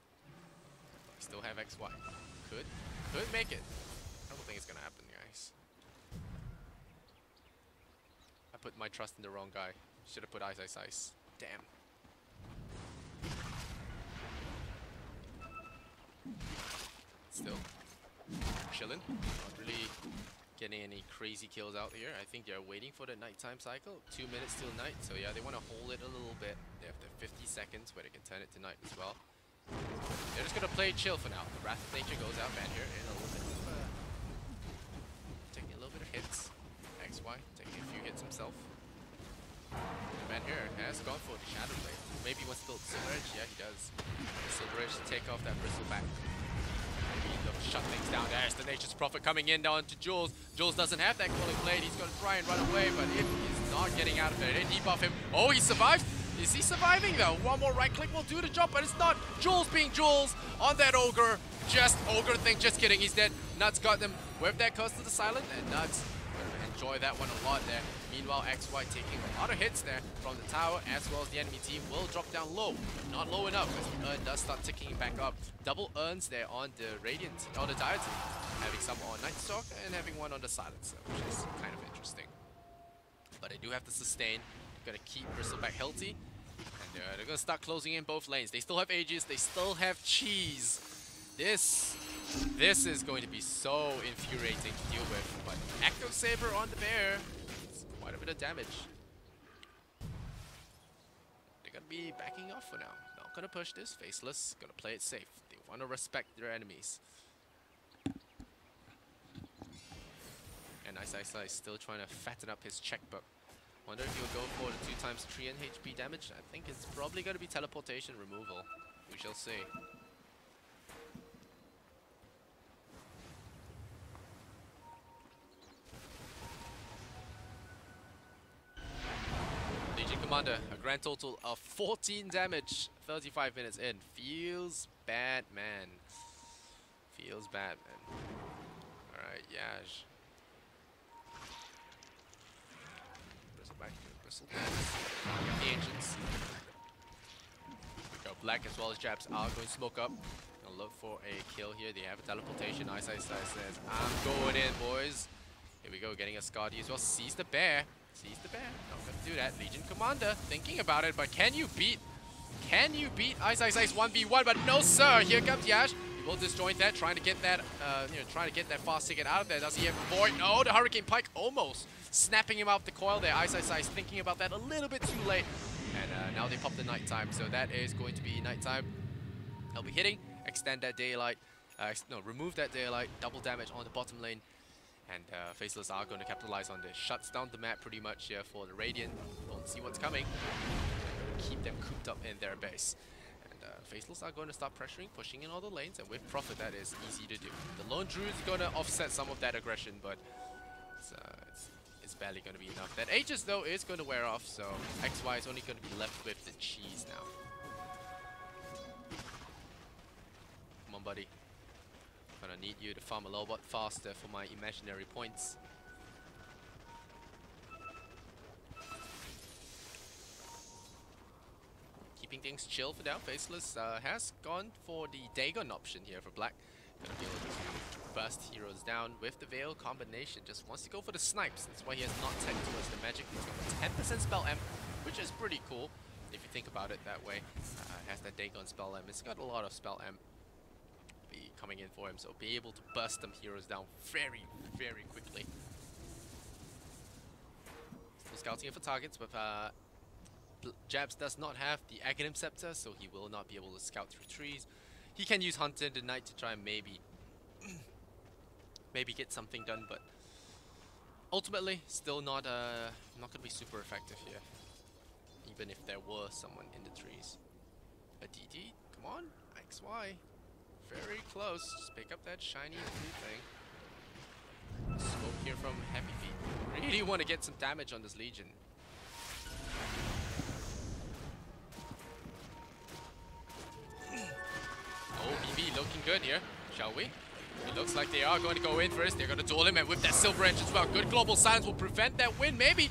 We still have XY. Could make it. I don't think it's gonna happen, guys. I put my trust in the wrong guy. Should have put Ice. Damn. Still chilling, not really getting any crazy kills out here. I think they're waiting for the nighttime cycle. 2 minutes till night, so yeah, they want to hold it a little bit. They have the 50 seconds where they can turn it to night as well. They're just gonna play chill for now. The Wrath of Nature goes out man here in a little bit of taking a little bit of hits. XY taking a few hits himself. The man here has gone for the Shadow Blade. Maybe he wants to build Silver Edge. Yeah, he does. Silver Edge to take off that Bristleback. Shut things down. There's the Nature's Prophet coming in down to Jules. Jules doesn't have that Golden Blade. He's going to try and run away, but if he's not getting out of there, they debuff him. Oh, he survives. Is he surviving though? One more right click will do the job, but it's not. Jules being Jules on that Ogre. Just Ogre thing. Just kidding. He's dead. Nuts got them with that Curse to the Silent, and Nuts enjoy that one a lot there. Meanwhile, XY taking a lot of hits there from the tower, as well as the enemy team will drop down low. Not low enough, as the urn does start ticking back up. Double urns there on the Radiant, on the Dire team. Having some on Night Stalker and having one on the Silencer, which is kind of interesting. But they do have to sustain. Gonna keep Bristleback healthy. And they're gonna start closing in both lanes. They still have Aegis, they still have Cheese. This is going to be so infuriating to deal with, but Echo Saber on the bear. It's quite a bit of damage. They're gonna be backing off for now. Not gonna push this. Faceless, gonna play it safe. They want to respect their enemies. And Ice is still trying to fatten up his checkbook. Wonder if he'll go for the 2x 3 HP damage. I think it's probably gonna be teleportation removal. We shall see. Commander, a grand total of 14 damage, 35 minutes in. Feels bad, man. Feels bad, man. Alright, Yaj. Bristle back to Bristle. The Ancients. We go Black as well as Jabs are going to smoke up. Gonna look for a kill here. They have a teleportation. Ice says, I'm going in, boys. Here we go, getting a Skadi as well. Sees the bear. Sees the bear. Not gonna do that. Legion Commander thinking about it, but can you beat Ice 1v1? But no, sir. Here comes Yash. He will disjoint that, trying to get that, trying to get that fast ticket out of there. Does he have Void? No, the Hurricane Pike almost snapping him out the coil there. Ice thinking about that a little bit too late, and now they pop the nighttime. So that is going to be nighttime. They'll be hitting, extend that daylight, remove that daylight, double damage on the bottom lane. And Faceless are going to capitalize on this. Shuts down the map pretty much here for the Radiant. Don't see what's coming. Keep them cooped up in their base. And Faceless are going to start pressuring, pushing in all the lanes. And with Prophet, that is easy to do. The Lone Druid is going to offset some of that aggression, but it's barely going to be enough. That Aegis, though, is going to wear off. So XY is only going to be left with the Cheese now. Come on, buddy. Gonna need you to farm a little bit faster for my imaginary points. Keeping things chill for now. Faceless has gone for the Dagon option here for Black. Gonna be able to burst heroes down with the Veil combination. Just wants to go for the snipes. That's why he has not tech towards the magic. He's got 10% spell amp, which is pretty cool if you think about it that way. Has that Dagon spell amp. It's got a lot of spell amp be coming in for him, so be able to burst them heroes down very, very quickly. Still scouting it for targets, but Jabs does not have the Aghanim Scepter, so he will not be able to scout through trees. He can use Hunter in the night to try and maybe get something done, but ultimately still not going to be super effective here, even if there were someone in the trees. A DD, come on, XY, very close. Just pick up that shiny blue thing. Smoke here from Happy Feet. Really want to get some damage on this Legion. Oh, BB looking good here, shall we? It looks like they are going to go in first. They're going to duel him, and with that Silver Edge as well. Good global silence will prevent that win. Maybe.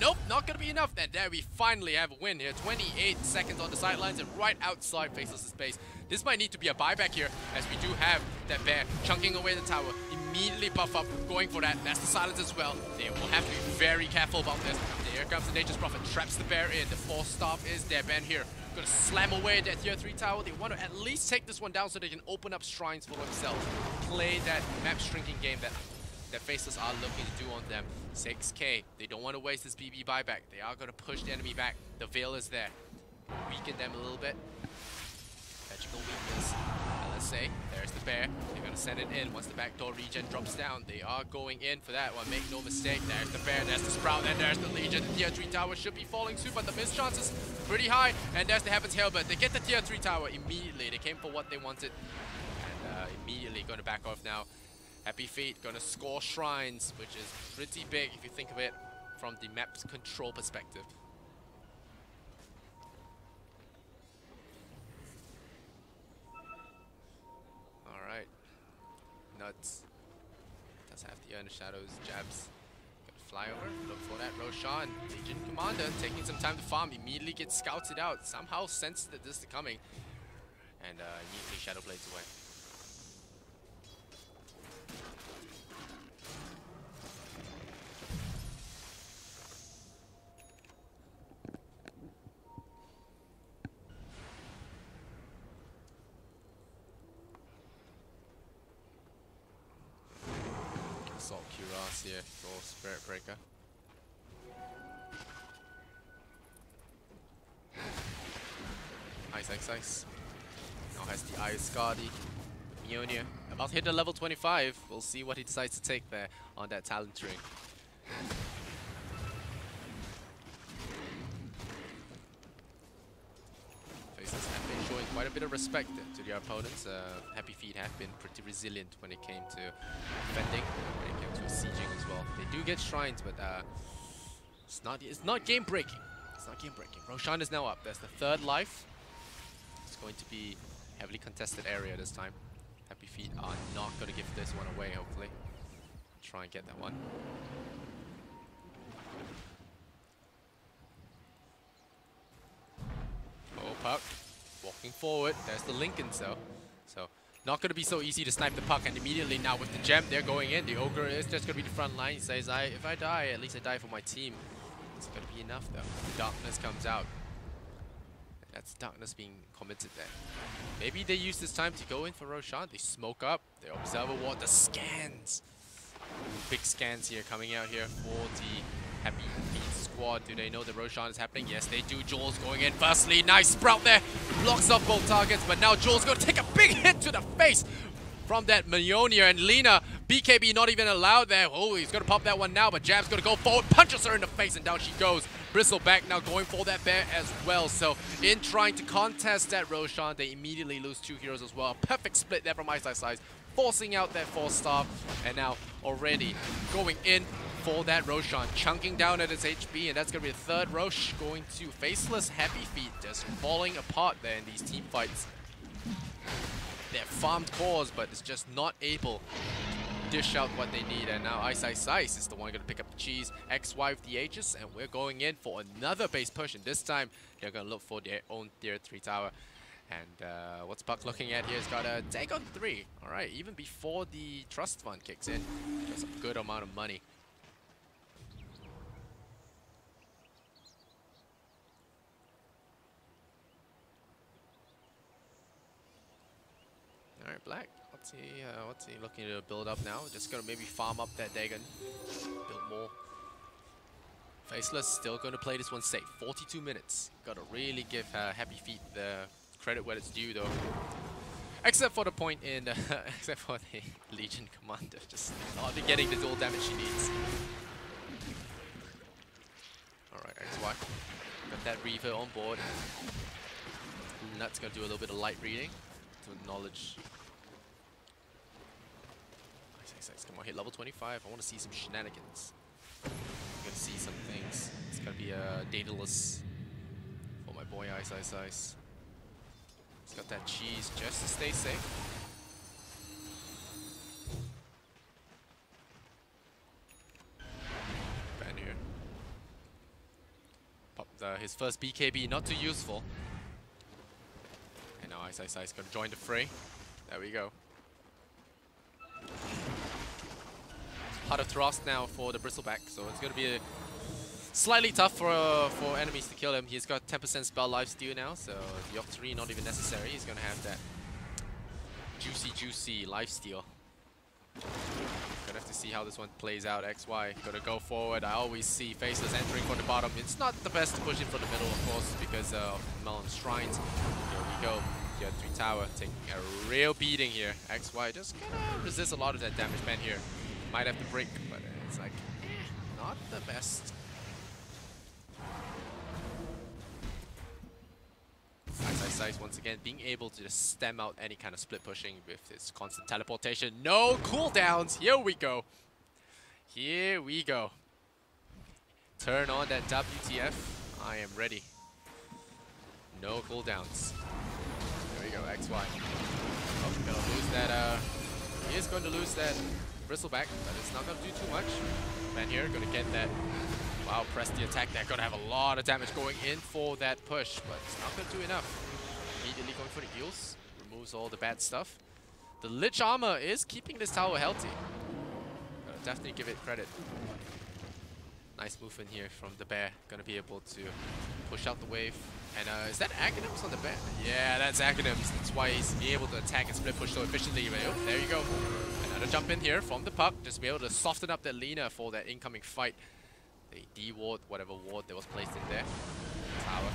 Nope, not going to be enough. And there we finally have a win here. 28 seconds on the sidelines and right outside Faceless' base. This might need to be a buyback here, as we do have that bear chunking away the tower. Immediately buff up, going for that. That's the silence as well. They will have to be very careful about this. Here comes the Nature's Prophet, traps the bear in. The force staff is there. Ben here gonna slam away that tier 3 tower. They want to at least take this one down so they can open up shrines for themselves. Play that map shrinking game that Faceless are looking to do on them. 6k. They don't want to waste this BB buyback. They are gonna push the enemy back. The Veil is there. Weaken them a little bit. Magical weakness. LSA. There's the bear. They're gonna send it in. Once the backdoor regen drops down, they are going in for that one. Make no mistake. There's the bear. There's the Sprout. And there's the Legion. The tier 3 tower should be falling soon, but the miss chance is pretty high. And there's the Heaven's Hail, but they get the tier 3 tower immediately. They came for what they wanted. And immediately gonna back off now. Happy Feet gonna score shrines, which is pretty big if you think of it from the map's control perspective. Alright. Nuts. Does have the Earner Shadows. Jabs. Gonna fly over. Look for that Roshan. Legion Commander taking some time to farm. Immediately gets scouted out. Somehow sensed that this is coming. And immediately Shadow Blades away. Assault Cuirass here for Spirit Breaker. Ice. Now has the Ice Guardi. Mjolnir about to hit the level 25. We'll see what he decides to take there on that talent tree. Faces have been showing quite a bit of respect to their opponents. Happy Feet have been pretty resilient when it came to defending, when it came to sieging as well. They do get shrines, but it's not game breaking. It's not game breaking. Roshan is now up. That's the 3rd life. It's going to be heavily contested area this time. Happy Feet are not going to give this one away, hopefully. Try and get that one. Oh, Puck. Walking forward. There's the Lincoln, so not going to be so easy to snipe the Puck. And immediately now with the gem, they're going in. The Ogre is just going to be the front line. He says, if I die, at least I die for my team. It's going to be enough, though. Darkness comes out. That's Darkness being committed there. Maybe they use this time to go in for Roshan. They smoke up. They Observer Ward. The scans. Big scans here coming out here for the Happy Feet squad. Do they know that Roshan is happening? Yes, they do. Jules going in firstly. Nice Sprout there. Blocks off both targets, but now Jules going to take a big hit to the face from that Mjolnir, and Lina, BKB not even allowed there. Oh, he's going to pop that one now, but Jab's going to go forward, punches her in the face, and down she goes. Bristleback now going for that bear as well. So in trying to contest that Roshan, they immediately lose 2 heroes as well. Perfect split there from Ice, forcing out that 4-star, and now already going in for that Roshan, chunking down at his HP, and that's going to be the 3rd Rosh going to Faceless. Happy Feet just falling apart there in these team fights. They're farmed cores, but it's just not able to dish out what they need. And now Ice is the one going to pick up the cheese. XY with the Aegis, and we're going in for another base push. And this time, they're going to look for their own tier 3 tower. And what's Puck looking at here? He's got a take on 3. Alright, even before the trust fund kicks in. That's a good amount of money. Alright, Black. What's he looking to build up now? Just gonna maybe farm up that Dagon. Build more. Faceless still gonna play this one safe. 42 minutes. Gotta really give Happy Feet the credit where it's due though. Except for the point in, except for the Legion Commander. Just not getting the dual damage she needs. Alright, XY. Got that Reaver on board. Nut's gonna do a little bit of light reading to acknowledge. Come on, hit level 25. I want to see some shenanigans. I'm gonna see some things. It's gonna be a Daedalus for my boy Ice. He's got that cheese just to stay safe. Ban here. Popped his first BKB, not too useful. And now Ice gonna join the fray. There we go. Heart of Thrust now for the Bristleback, so it's going to be slightly tough for enemies to kill him. He's got 10% spell lifesteal now, so the Yok 3 not even necessary. He's going to have that juicy lifesteal. Gonna have to see how this one plays out. XY gonna go forward. I always see Faceless entering from the bottom. It's not the best to push in from the middle, of course, because of Melon's Shrines. Here we go. Tier 3 tower taking a real beating here. XY just gonna resist a lot of that damage. Man here might have to break, but it's like, not the best. Ice once again being able to just stem out any kind of split pushing with his constant teleportation. No cooldowns. Here we go. Here we go. Turn on that WTF. I am ready. No cooldowns. There we go. XY. Oh, gonna lose that. He is going to lose that Bristleback, but it's not gonna do too much. Man here gonna get that. Wow, press the attack there. Gonna have a lot of damage going in for that push, but it's not gonna do enough. Immediately going for the heals. Removes all the bad stuff. The Lich Armor is keeping this tower healthy. Definitely give it credit. Nice movement here from the bear. Gonna be able to push out the wave. And is that Aghanims on the bear? Yeah, that's Aghanims. That's why he's able to attack and split push so efficiently. But, oh, there you go. Another jump in here from the Puck. Just be able to soften up that Lina for that incoming fight. The D-ward, whatever ward that was placed in there. Tower.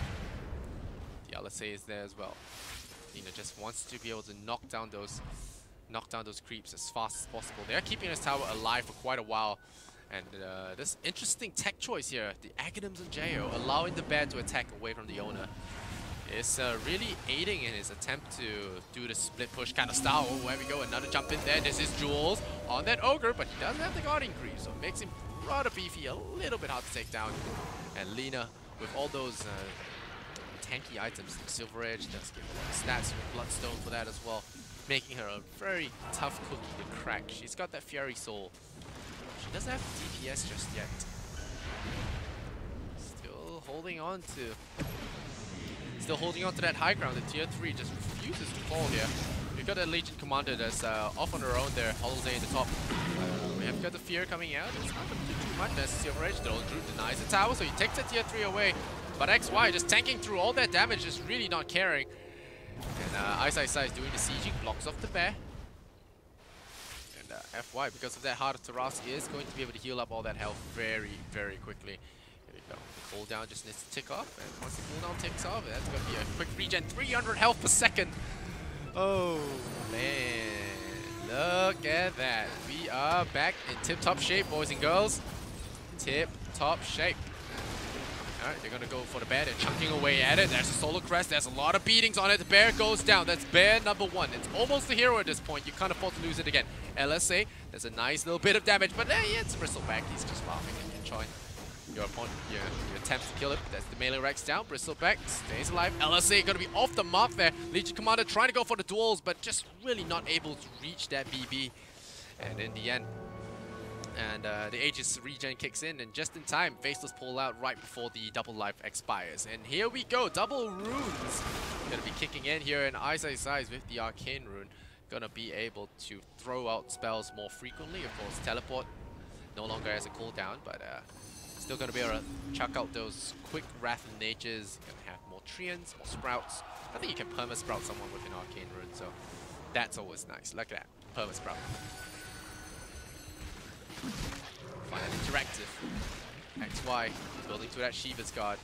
The LSA is there as well. Lina just wants to be able to knock down those creeps as fast as possible. They're keeping this tower alive for quite a while. And this interesting tech choice here, the Aghanims and Jo, allowing the bear to attack away from the owner, is really aiding in his attempt to do the split push kind of style. Oh, there we go, another jump in there. This is Jules on that Ogre, but he doesn't have the Guardian Creep, so it makes him rather beefy, a little bit hard to take down. And Lina, with all those tanky items, like Silver Edge, does give a lot of stats with Bloodstone for that as well, making her a very tough cookie to crack. She's got that Fury Soul. She doesn't have DPS just yet. Still holding on to that high ground. The tier 3 just refuses to fall here. We've got a Legion Commander that's off on her own there. Holiday in the top. We have got the Fear coming out. It's not going to do too much. There's Silver Edge. Drew denies the tower, so he takes the tier 3 away. But XY just tanking through all that damage, just really not caring. And Ice is doing the sieging, blocks off the bear. FY, because of that Heart of Taras, is going to be able to heal up all that health very, very quickly. Here we go. The cooldown just needs to tick off, and once the cooldown ticks off, that's going to be a quick regen. 300 health per second. Oh, man. Look at that. We are back in tip-top shape, boys and girls. Tip-top shape. Alright, they're going to go for the bear. They're chunking away at it. There's a Solar Crest. There's a lot of beatings on it. The bear goes down. That's bear number 1. It's almost a hero at this point. You can't afford to lose it again. LSA, there's a nice little bit of damage, but yeah, it's Bristleback. He's just laughing and enjoying your opponent, your attempt to kill him. There's the melee Rex down. Bristleback stays alive. LSA going to be off the mark there. Legion Commander trying to go for the duels, but just really not able to reach that BB. And in the end, And the Aegis regen kicks in, and just in time, Faceless pull out right before the double life expires. And here we go, double runes gonna be kicking in here, and Ice with the Arcane Rune gonna be able to throw out spells more frequently. Of course, teleport no longer has a cooldown, but still gonna be able to chuck out those quick Wrath of Natures. You're gonna have more Treants, more Sprouts. I think you can perma sprout someone with an Arcane Rune, so that's always nice. Look at that, perma sprout. Final interactive. XY building to that Shiva's Guard.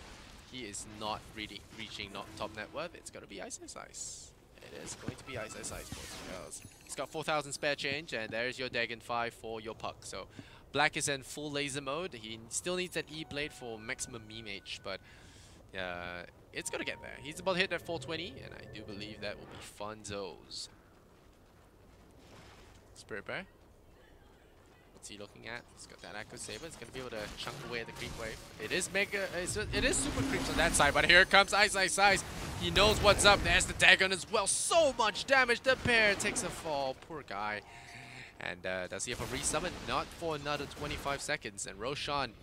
He is not really reaching top net worth. It's going to be Ice. It is going to be Ice, boys and girls. He's got 4,000 spare change, and there's your Dagon 5 for your puck. So Black is in full laser mode. He still needs that E-Blade for maximum meme H, but it's going to get there. He's about to hit that 420, and I do believe that will be funzos. Spirit Bear. What's he looking at? He's got that Echo Saber. It's going to be able to chunk away the creep wave. It is it is super creeps on that side, but here comes Ice. He knows what's up. There's the Dagon as well. So much damage. The bear takes a fall. Poor guy. And does he have a resummon? Not for another 25 seconds. And Roshan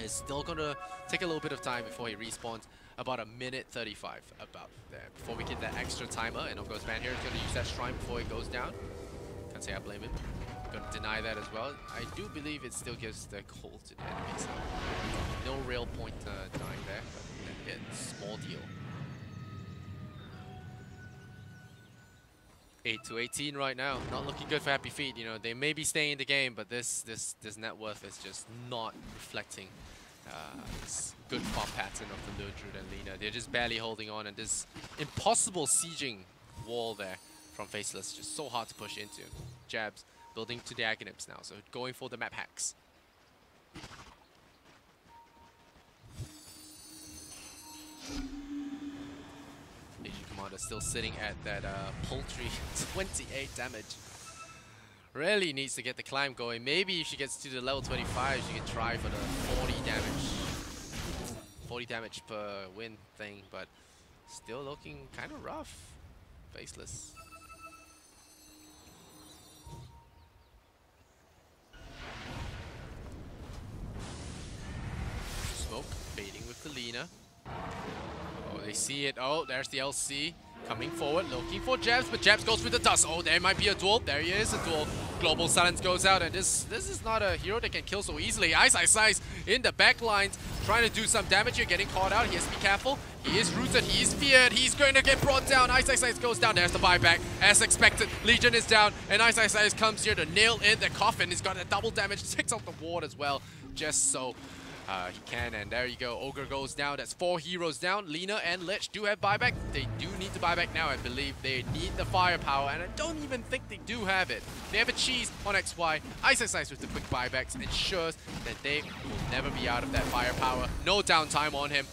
is still going to take a little bit of time before he respawns. About a minute 35 about there. Before we get that extra timer. And of course, Van here is going to use that shrine before he goes down. Can't say I blame him. Gonna deny that as well. I do believe it still gives the gold to the enemy, so no real point denying there, but it's small deal. 8-18 right now. Not looking good for Happy Feet. You know, they may be staying in the game, but this net worth is just not reflecting this good farm pattern of the Lurdruid and Lina. They're just barely holding on, and this impossible sieging wall there from Faceless, just so hard to push into. Jabs. Building to the Aghanimps now, so going for the map hacks. Legion Commander still sitting at that paltry 28 damage. Really needs to get the climb going. Maybe if she gets to the level 25, she can try for the 40 damage. 40 damage per win thing, but still looking kind of rough. Faceless. Baiting with the Lina. Oh, they see it. Oh, there's the LC coming forward, looking for Jabs, but Jabs goes with the dust. Oh, there might be a duel. There he is, a duel. Global Silence goes out, and this is not a hero that can kill so easily. Ice in the back lines, trying to do some damage here, getting caught out. He has to be careful. He is rooted, he is feared, he's going to get brought down. Ice goes down. There's the buyback. As expected, Legion is down, and Ice comes here to nail in the coffin. He's got a double damage, takes out the ward as well, just so he can, and there you go. Ogre goes down. That's 4 heroes down. Lina and Lich do have buyback. They do need to buyback now, I believe. They need the firepower, and I don't even think they do have it. They have a cheese on XY. Ice with the quick buybacks ensures that they will never be out of that firepower. No downtime on him.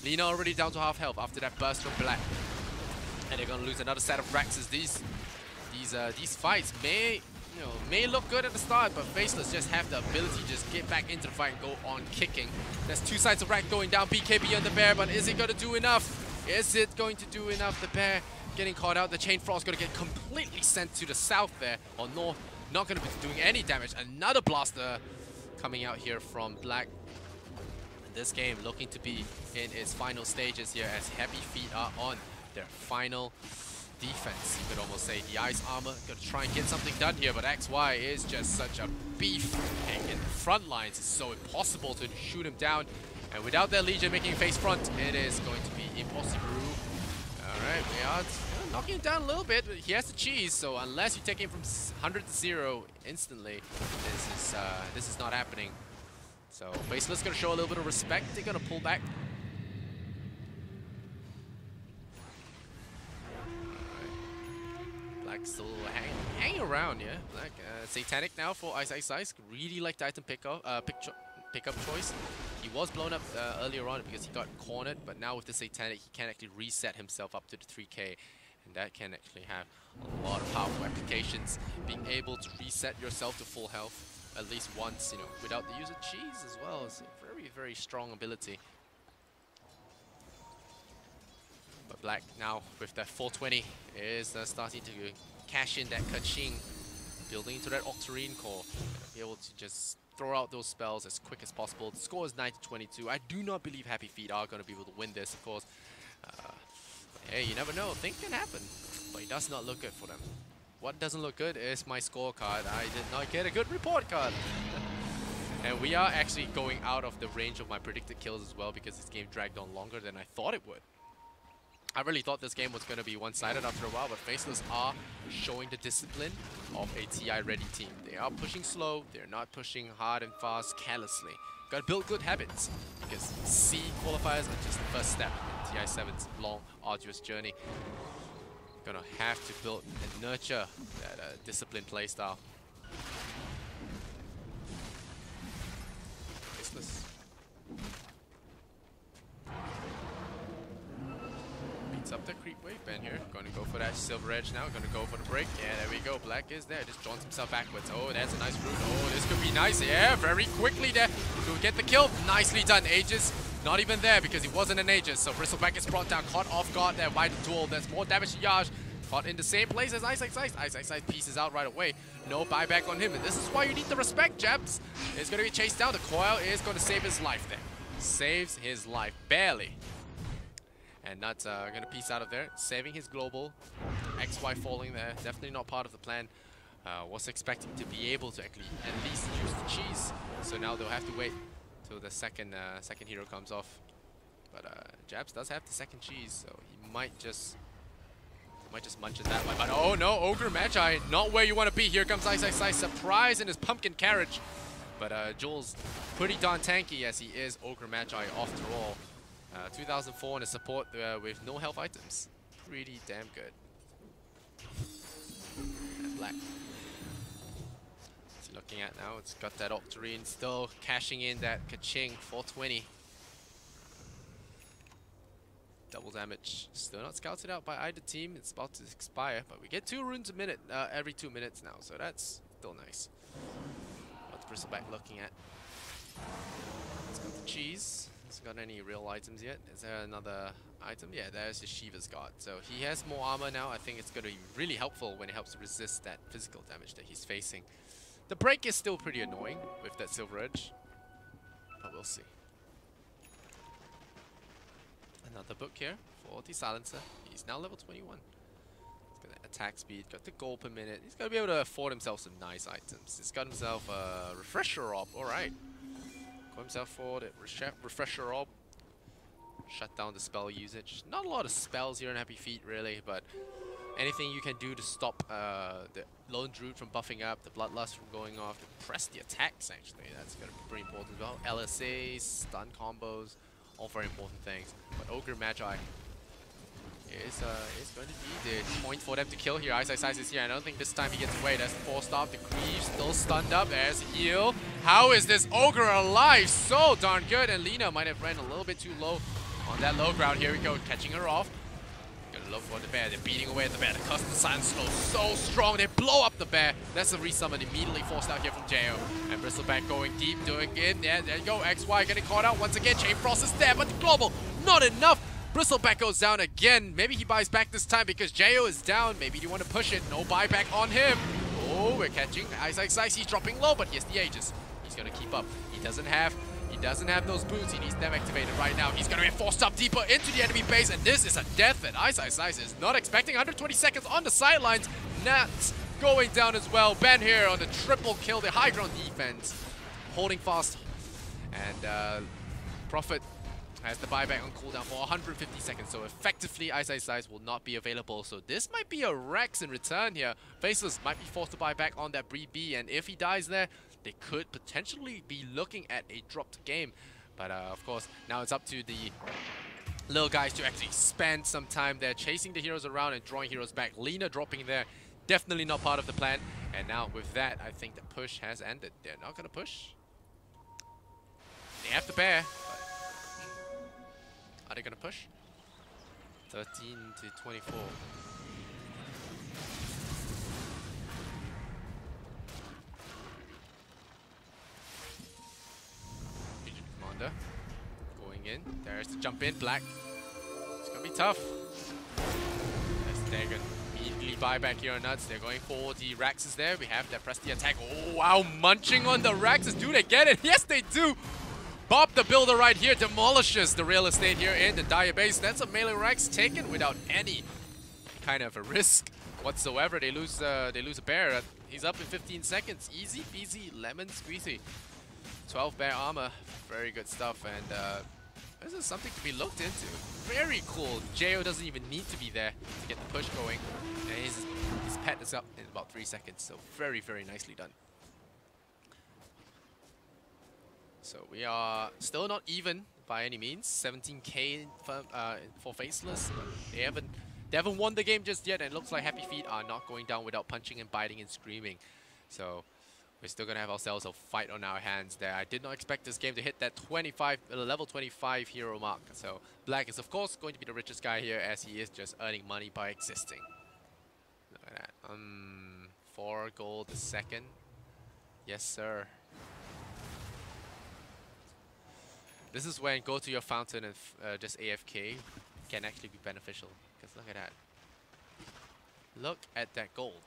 Lina already down to half health after that burst from Black. And they're gonna lose another set of Raxes. These fights may look good at the start, but Faceless just have the ability to just get back into the fight and go on kicking. There's 2 sides of Rack going down. BKB on the bear, but is it going to do enough? Is it going to do enough? The bear getting caught out. The Chain Frost going to get completely sent to the south there, or north. Not going to be doing any damage. Another blaster coming out here from Black. This game looking to be in its final stages here as Happy Feet are on their final defense, you could almost say. The Ice Armor gonna try and get something done here, but XY is just such a beef, and in the front lines it's so impossible to shoot him down, and without their Legion making face front, it is going to be impossible. Alright, we are knocking him down a little bit, but he has the cheese, so unless you take him from 100 to 0 instantly, this is not happening. So Faceless gonna show a little bit of respect. They're gonna pull back. Black still hanging around, yeah. Black Satanic now for Ice. Really like the item pickup choice. He was blown up earlier on because he got cornered, but now with the Satanic, he can actually reset himself up to the 3k, and that can actually have a lot of powerful applications. Being able to reset yourself to full health at least once, you know, without the use of cheese as well, is a very, very strong ability. But Black now with that 420 is starting to cash in that Kaching, building into that Octarine core. be able to just throw out those spells as quick as possible. The score is 9-22. I do not believe Happy Feet are going to be able to win this, of course. Hey, you never know. Things can happen. But it does not look good for them. What doesn't look good is my scorecard. I did not get a good report card. And we are actually going out of the range of my predicted kills as well because this game dragged on longer than I thought it would. I really thought this game was going to be one-sided after a while, but Faceless are showing the discipline of a TI-ready team. They are pushing slow, they're not pushing hard and fast carelessly. Gotta build good habits, because C qualifiers are just the first step in TI7's long, arduous journey. Gonna have to build and nurture that disciplined playstyle. Faceless. Up the creep wave, Ben here. Going to go for that silver edge now. Going to go for the break. Yeah, there we go. Black is there. Just jaunts himself backwards. Oh, that's a nice route. Oh, this could be nice. Yeah, very quickly there to get the kill. Nicely done. Aegis not even there because he wasn't an Aegis. So Bristleback is brought down. Caught off guard there by the duel. There's more damage to Yaj. Caught in the same place as Ice. Ice pieces out right away. No buyback on him. And this is why you need the respect, Jabs. It's going to be chased down. The coil is going to save his life there. Saves his life. Barely. And Nuts going to piece out of there, saving his global. XY falling there, definitely not part of the plan. Was expecting to be able to actually at least use the cheese. So now they'll have to wait till the second hero comes off. But Jabs does have the second cheese, so he might just munch it that way. But oh no, Ogre Magi, not where you want to be. Here comes Ice. Surprise in his pumpkin carriage. But Jules, pretty darn tanky as he is Ogre Magi after all. 2004 in a support with no health items. Pretty damn good. And Black. What's he looking at now? It's got that Octarine still cashing in that Kaching 420. Double damage. Still not scouted out by either team. It's about to expire, but we get 2 runes a minute every 2 minutes now, so that's still nice. What's Bristleback looking at? It's got the cheese. Hasn't got any real items yet. Is there another item? Yeah, there's the Shiva's God. So he has more armor now. I think it's going to be really helpful when it helps to resist that physical damage that he's facing. The break is still pretty annoying with that silver edge, but we'll see. Another book here for the Silencer. He's now level 21. He's got attack speed, got the gold per minute. He's going to be able to afford himself some nice items. He's got himself a refresher orb. Alright. Got himself for the refresher orb. Shut down the spell usage. Not a lot of spells here in Happy Feet really, but anything you can do to stop the Lone Druid from buffing up, the Bloodlust from going off, to press the attacks actually. That's going to be pretty important as well. LSAs, stun combos, all very important things. But Ogre Magi is going to be the point for them to kill here. Ice is here. I don't think this time he gets away. That's the 4-star. The Creep still stunned up. There's a heal. How is this Ogre alive? So darn good. And Lina might have ran a little bit too low on that low ground. Here we go. Catching her off. Gonna look for the bear. They're beating away at the bear. The custom silence slow so strong. They blow up the bear. That's a resummon immediately forced out here from Jo. And Bristleback going deep, doing it. Yeah, there you go. XY getting caught out once again. Chain Frost is there, but the global not enough. Bristleback goes down again. Maybe he buys back this time because Jo is down. Maybe you want to push it. No buyback on him. Oh, we're catching Ice. He's dropping low, but he has the Aegis. He's gonna keep up. He doesn't have those boots. He needs them activated right now. He's gonna get forced up deeper into the enemy base, and this is a death that Ice is not expecting. 120 seconds on the sidelines. Nats going down as well. Ben here on the triple kill, the high ground defense, holding fast, and Prophet has the buyback on cooldown for 150 seconds, so effectively Ice will not be available. So this might be a Rex in return here. Faceless might be forced to buy back on that Bree B, and if he dies there, they could potentially be looking at a dropped game. But of course, now it's up to the little guys to actually spend some time there chasing the heroes around and drawing heroes back. Lina dropping there, definitely not part of the plan. And now with that, I think the push has ended. They're not going to push. They have the bear. Are they gonna push? 13 to 24. Commander going in. There's the jump in. Black. It's gonna be tough. There's the dagger. Immediately immediately buyback here on Nuts. They're going for the Raxes there. We have that press the attack. Oh, wow, munching on the Raxes. Do they get it? Yes, they do. Bob the Builder right here demolishes the real estate here in the Dire base. That's a melee Rax taken without any kind of a risk whatsoever. They lose a bear. He's up in 15 seconds. Easy peasy, lemon squeezy. 12 bear armor. Very good stuff. And this is something to be looked into. Very cool. Jo doesn't even need to be there to get the push going. And his pet is up in about 3 seconds. So very, very nicely done. So we are still not even by any means. 17k for Faceless. They haven't won the game just yet, and it looks like Happy Feet are not going down without punching and biting and screaming. So we're still gonna have ourselves a fight on our hands there. I did not expect this game to hit that level 25 hero mark. So Black is of course going to be the richest guy here, as he is just earning money by existing. Look at that. 4 gold a second. Yes, sir. This is when go to your fountain and just AFK can actually be beneficial. Because look at that. Look at that gold.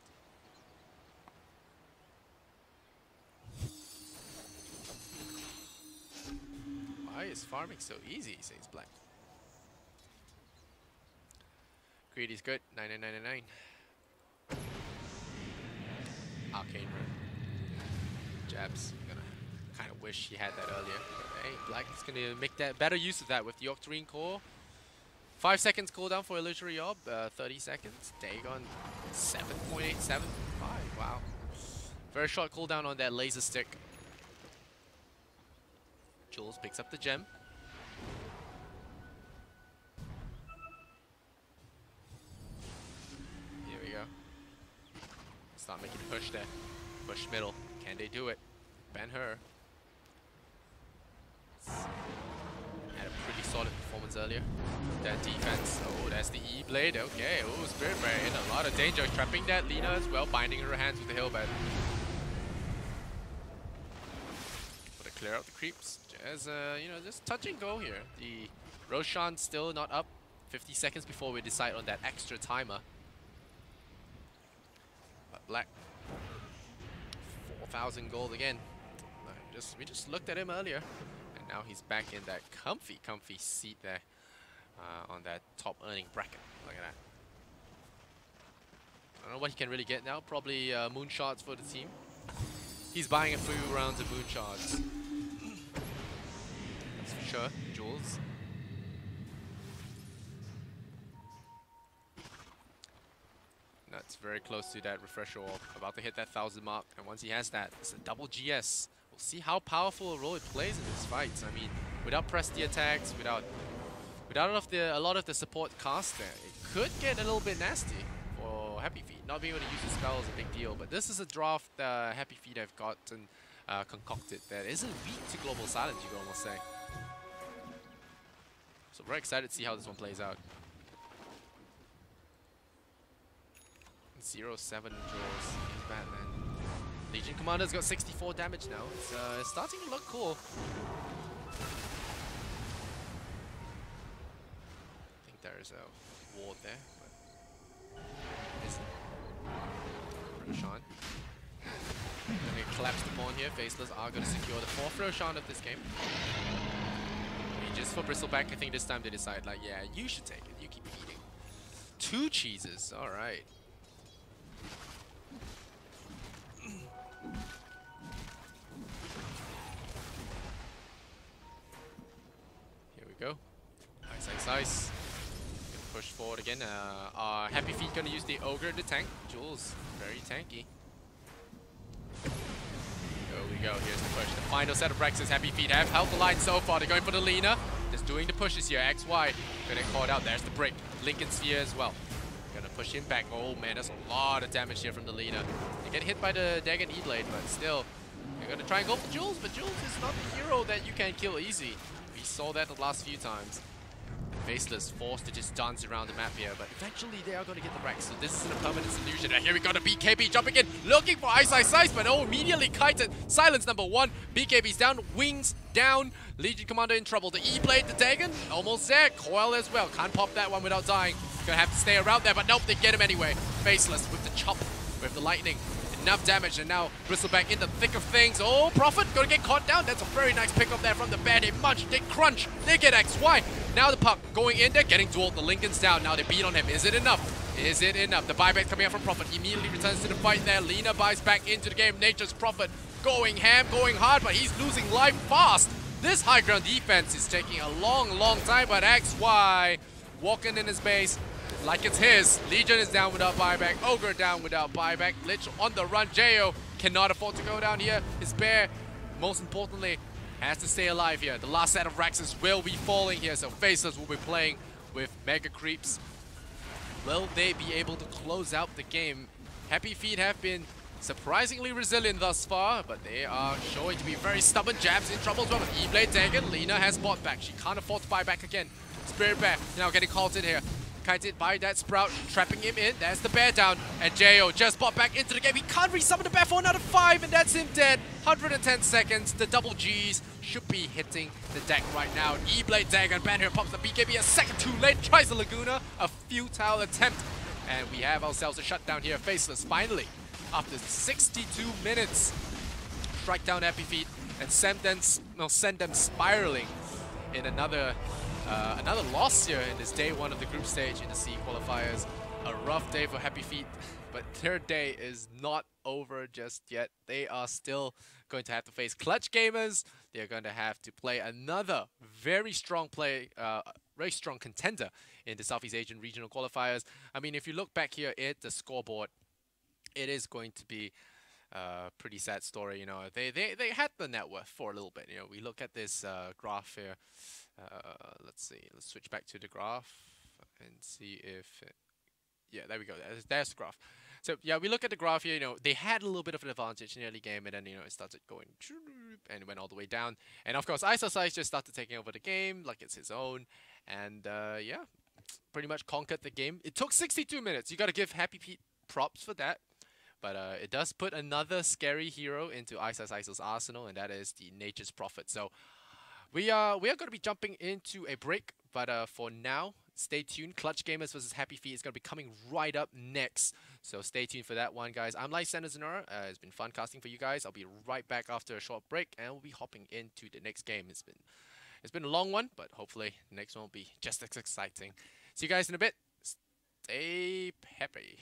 Why is farming so easy, says Black. Greedy's good, 99.99. Arcane Rune. Jabs, gonna kind of wish he had that earlier. But hey, Black is gonna make that better use of that with the Octarine Core. 5 seconds cooldown for Illusory Orb, 30 seconds. Dagon, 7.875. Wow. Very short cooldown on that laser stick. Jules picks up the gem. Here we go. Start making a push there. Push middle. Can they do it? Ban her. Had a pretty solid performance earlier. That defense. Oh, that's the E-Blade. Okay. Oh, Spirit Bear in a lot of danger. Trapping that Lina as well. Binding her hands with the Hillbed. But to clear out the creeps. As you know, just touch and go here. The Roshan still not up. 50 seconds before we decide on that extra timer. But Black. 4,000 gold again. We just looked at him earlier. And now he's back in that comfy seat there. On that top earning bracket. Look at that. I don't know what he can really get now. Probably moonshots for the team. He's buying a few rounds of moonshots. That's for sure. Jules. That's very close to that refresher orb. About to hit that 1,000 mark. And once he has that, it's a double GS. We'll see how powerful a role it plays in these fights. I mean, without press the attacks, without a lot of the support cast there, it could get a little bit nasty for Happy Feet. Not being able to use the spell is a big deal, but this is a draft Happy Feet have gotten concocted that isn't weak to Global Silence, you could almost say. So very excited to see how this one plays out. 0-7 draws. Batman. Legion Commander's got 64 damage now. It's starting to look cool. I think there is a ward there, but isn't. Roshan. Gonna collapse the pawn here. Faceless are gonna secure the 4th Roshan of this game. Just for Bristleback, I think this time they decide like, yeah, you should take it. You keep feeding. 2 cheeses. All right. Here we go. Nice. Gonna push forward again. Happy Feet gonna use the Ogre to tank. Jules, very tanky. There we go. Here's the push. The final set of Rexes. Happy Feet have held the line so far. They're going for the Lina. Just doing the pushes here. XY. Gonna get caught out. There's the break. Lincoln Sphere as well. Gonna push him back. Oh man, that's a lot of damage here from the Lina. They get hit by the Dagon E-Blade, but still. They're gonna try and go for Jules, but Jules is not the hero that you can kill easy. We saw that the last few times. Faceless forced to just dance around the map here, but eventually they are going to get the wreck, so this isn't a permanent solution. And here we got a BKB jumping in, looking for Ice, but oh, immediately kited. Silence number one. BKB's down, wings down. Legion Commander in trouble. The E-Blade, the Dagon, almost there. Coil as well. Can't pop that one without dying. Gonna have to stay around there, but nope, they get him anyway. Faceless with the chop, with the lightning. Enough damage, and now Bristleback in the thick of things. Oh, Prophet gonna get caught down. That's a very nice pick up there from the bear. They munch, they crunch, they get XY. Now the puck going in there, getting dueled. The Lincoln's down. Now they beat on him. Is it enough? Is it enough? The buyback coming out from Prophet immediately returns to the fight there. Lina buys back into the game. Nature's Prophet going ham, going hard, but he's losing life fast. This high ground defense is taking a long time, but XY walking in his base like it's his. Legion is down without buyback. Ogre down without buyback. Lich on the run. Jo cannot afford to go down here. His bear, most importantly, has to stay alive here. The last set of Raxes will be falling here, so Faceless will be playing with Mega Creeps. Will they be able to close out the game? Happy Feet have been surprisingly resilient thus far, but they are showing to be very stubborn. Jabs in trouble as well with E-Blade Dagon. Lina has bought back. She can't afford to buy back again. Spirit Bear now getting caught in here. Kited by that Sprout, trapping him in. There's the bear down, and Jo just bought back into the game. He can't resummon the bear for another 5, and that's him dead. 110 seconds. The double Gs should be hitting the deck right now. E-Blade Dagon, ban here pops the BKB a second too late. Tries the Laguna, a futile attempt, and we have ourselves a shutdown here. Faceless finally, after 62 minutes, strike down Happy Feet and send them spiraling in another loss here in this day one of the group stage in the C qualifiers. A rough day for Happy Feet, but their day is not over just yet. They are still going to have to face Clutch Gamers. They're going to have to play another very strong contender in the Southeast Asian regional qualifiers. I mean, if you look back here at the scoreboard, it is going to be a pretty sad story. You know, they had the net worth for a little bit. You know, we look at this graph here. Let's see. Let's switch back to the graph and see if yeah, there we go. There's the graph. So yeah, we look at the graph here. You know, they had a little bit of an advantage in the early game, and then it started going and went all the way down. And of course, Ice just started taking over the game like it's his own, and yeah, pretty much conquered the game. It took 62 minutes. You got to give Happy Pete props for that. But it does put another scary hero into Ice's arsenal, and that is the Nature's Prophet. So we are going to be jumping into a break, but for now, stay tuned. Clutch Gamers versus Happy Feet is going to be coming right up next. So stay tuned for that one, guys. I'm Lysander Zenora. It's been fun casting for you guys. I'll be right back after a short break, and we'll be hopping into the next game. It's been a long one, but hopefully the next one will be just as exciting. See you guys in a bit. Stay happy.